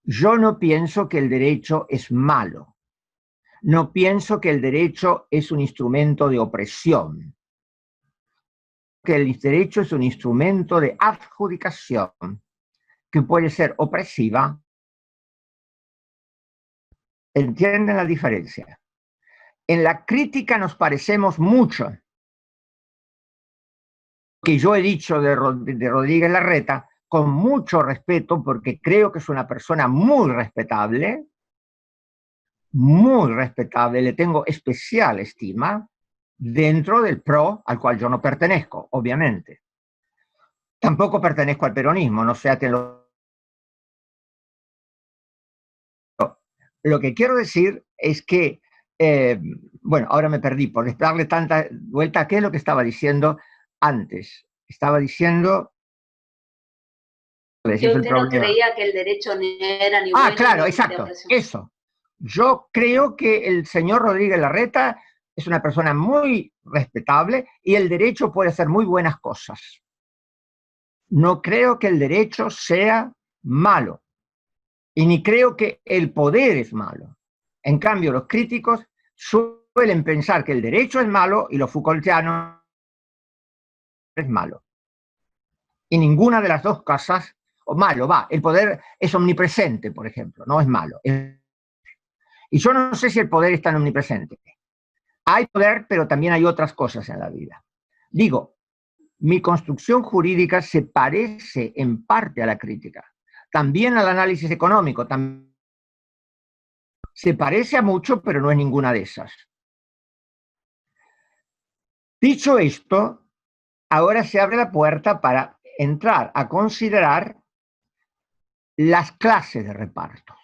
Yo no pienso que el derecho es malo. No pienso que el derecho es un instrumento de opresión. Que el derecho es un instrumento de adjudicación que puede ser opresiva. ¿Entienden la diferencia? En la crítica nos parecemos mucho. Que yo he dicho de Rodríguez Larreta, con mucho respeto, porque creo que es una persona muy respetable, le tengo especial estima, dentro del PRO, al cual yo no pertenezco, obviamente. Tampoco pertenezco al peronismo, no sea que lo que quiero decir es que, bueno, ahora me perdí por darle tanta vuelta. ¿Qué es lo que estaba diciendo antes? Estaba diciendo... Que usted no creía que el derecho ni era ni bueno. Claro, exacto, eso. Yo creo que el señor Rodríguez Larreta es una persona muy respetable y el derecho puede hacer muy buenas cosas. No creo que el derecho sea malo y ni creo que el poder es malo. En cambio, los críticos suelen pensar que el derecho es malo y los Foucaultianos es malo. Y ninguna de las dos cosas, o malo, el poder es omnipresente, por ejemplo, no es malo. Y yo no sé si el poder es tan omnipresente. Hay poder, pero también hay otras cosas en la vida. Digo, mi construcción jurídica se parece en parte a la crítica. También al análisis económico. Se parece a mucho, pero no es ninguna de esas. Dicho esto, ahora se abre la puerta para entrar a considerar las clases de reparto.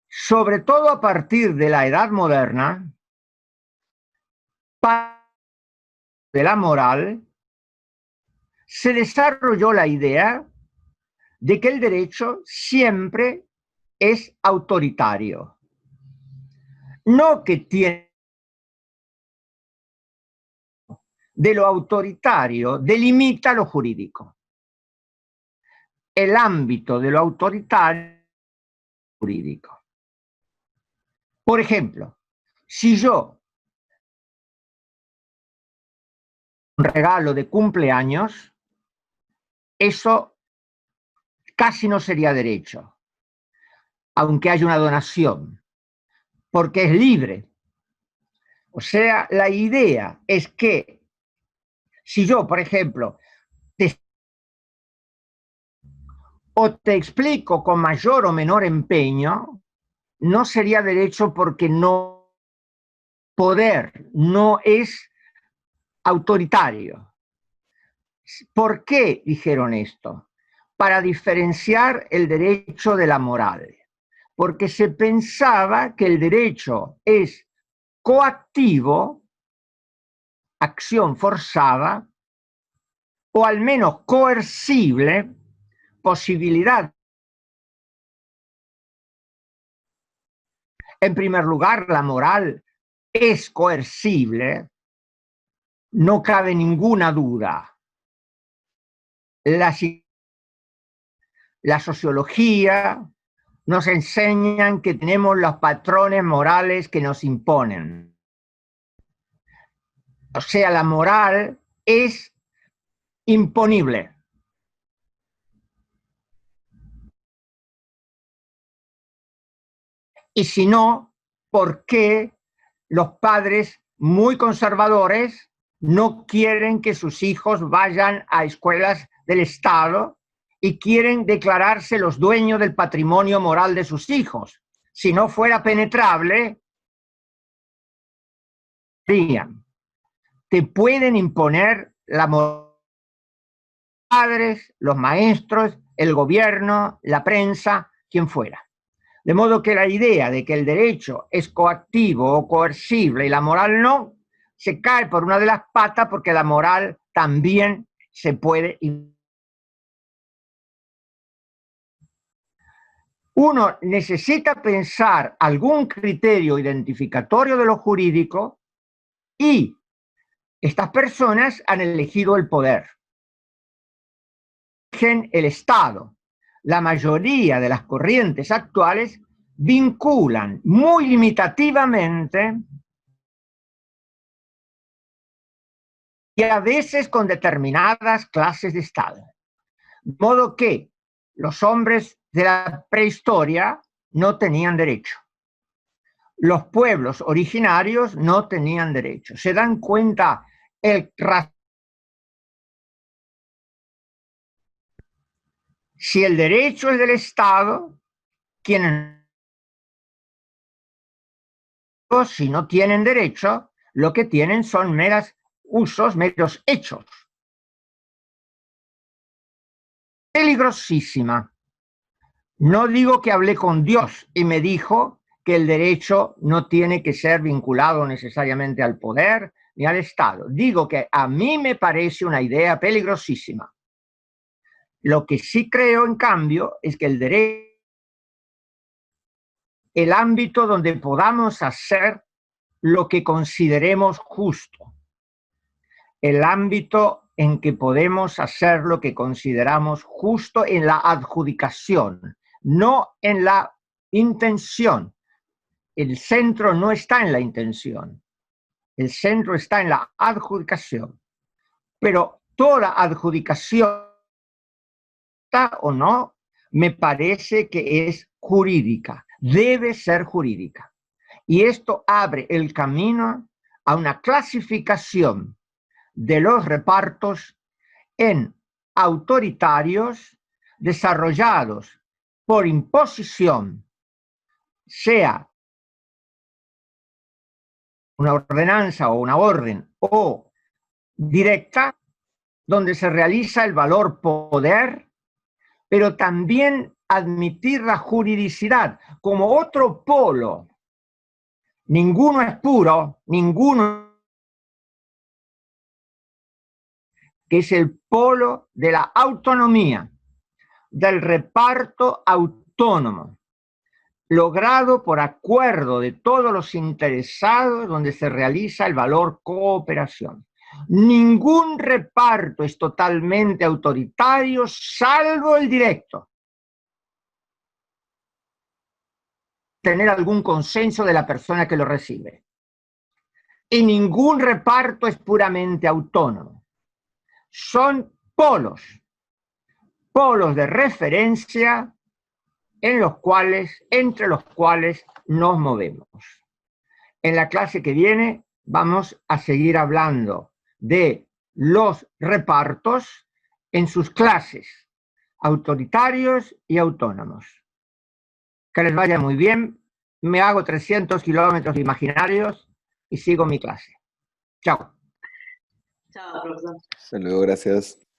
Sobre todo a partir de la Edad Moderna, de la moral, se desarrolló la idea de que el derecho siempre es autoritario. No que tiene... De lo autoritario delimita lo jurídico. El ámbito de lo autoritario jurídico. Por ejemplo, si yo un regalo de cumpleaños, eso casi no sería derecho, aunque haya una donación, porque es libre. O sea, la idea es que si yo, por ejemplo, te explico con mayor o menor empeño, no sería derecho porque no poder, no es autoritario. ¿Por qué dijeron esto? Para diferenciar el derecho de la moral. Porque se pensaba que el derecho es coactivo, acción forzada, o al menos coercible, posibilidad. En primer lugar, la moral es coercible, no cabe ninguna duda. La sociología nos enseñan que tenemos los patrones morales que nos imponen. O sea, la moral es imponible. Y si no, ¿por qué los padres muy conservadores no quieren que sus hijos vayan a escuelas del Estado y quieren declararse los dueños del patrimonio moral de sus hijos? Si no fuera penetrable, te pueden imponer la moral. Los padres, los maestros, el gobierno, la prensa, quien fuera. De modo que la idea de que el derecho es coactivo o coercible y la moral no, se cae por una de las patas porque la moral también se puede. Uno necesita pensar algún criterio identificatorio de lo jurídico y estas personas han elegido el poder. El Estado. La mayoría de las corrientes actuales vinculan muy limitativamente y a veces con determinadas clases de Estado. De modo que los hombres de la prehistoria no tenían derecho. Los pueblos originarios no tenían derecho. ¿Se dan cuenta el si el derecho es del Estado, quienes si no tienen derecho, lo que tienen son meros usos, meros hechos. Peligrosísima. No digo que hablé con Dios y me dijo que el derecho no tiene que ser vinculado necesariamente al poder ni al Estado. Digo que a mí me parece una idea peligrosísima. Lo que sí creo, en cambio, es que el derecho, el ámbito donde podamos hacer lo que consideremos justo, el ámbito en que podemos hacer lo que consideramos justo en la adjudicación, no en la intención. El centro no está en la intención, el centro está en la adjudicación. Pero toda adjudicación, o no, me parece que es jurídica, debe ser jurídica. Y esto abre el camino a una clasificación de los repartos en autoritarios desarrollados por imposición, sea una ordenanza o una orden, o directa, donde se realiza el valor poder, pero también admitir la juridicidad como otro polo. Ninguno es puro, ninguno, que es el polo de la autonomía, del reparto autónomo, logrado por acuerdo de todos los interesados, donde se realiza el valor cooperación. Ningún reparto es totalmente autoritario, salvo el directo. Tener algún consenso de la persona que lo recibe. Y ningún reparto es puramente autónomo. Son polos de referencia entre los cuales nos movemos. En la clase que viene vamos a seguir hablando de los repartos en sus clases, autoritarios y autónomos. Que les vaya muy bien, me hago 300 kilómetros imaginarios y sigo mi clase. Chao. Chao, profesor. Hasta luego, gracias.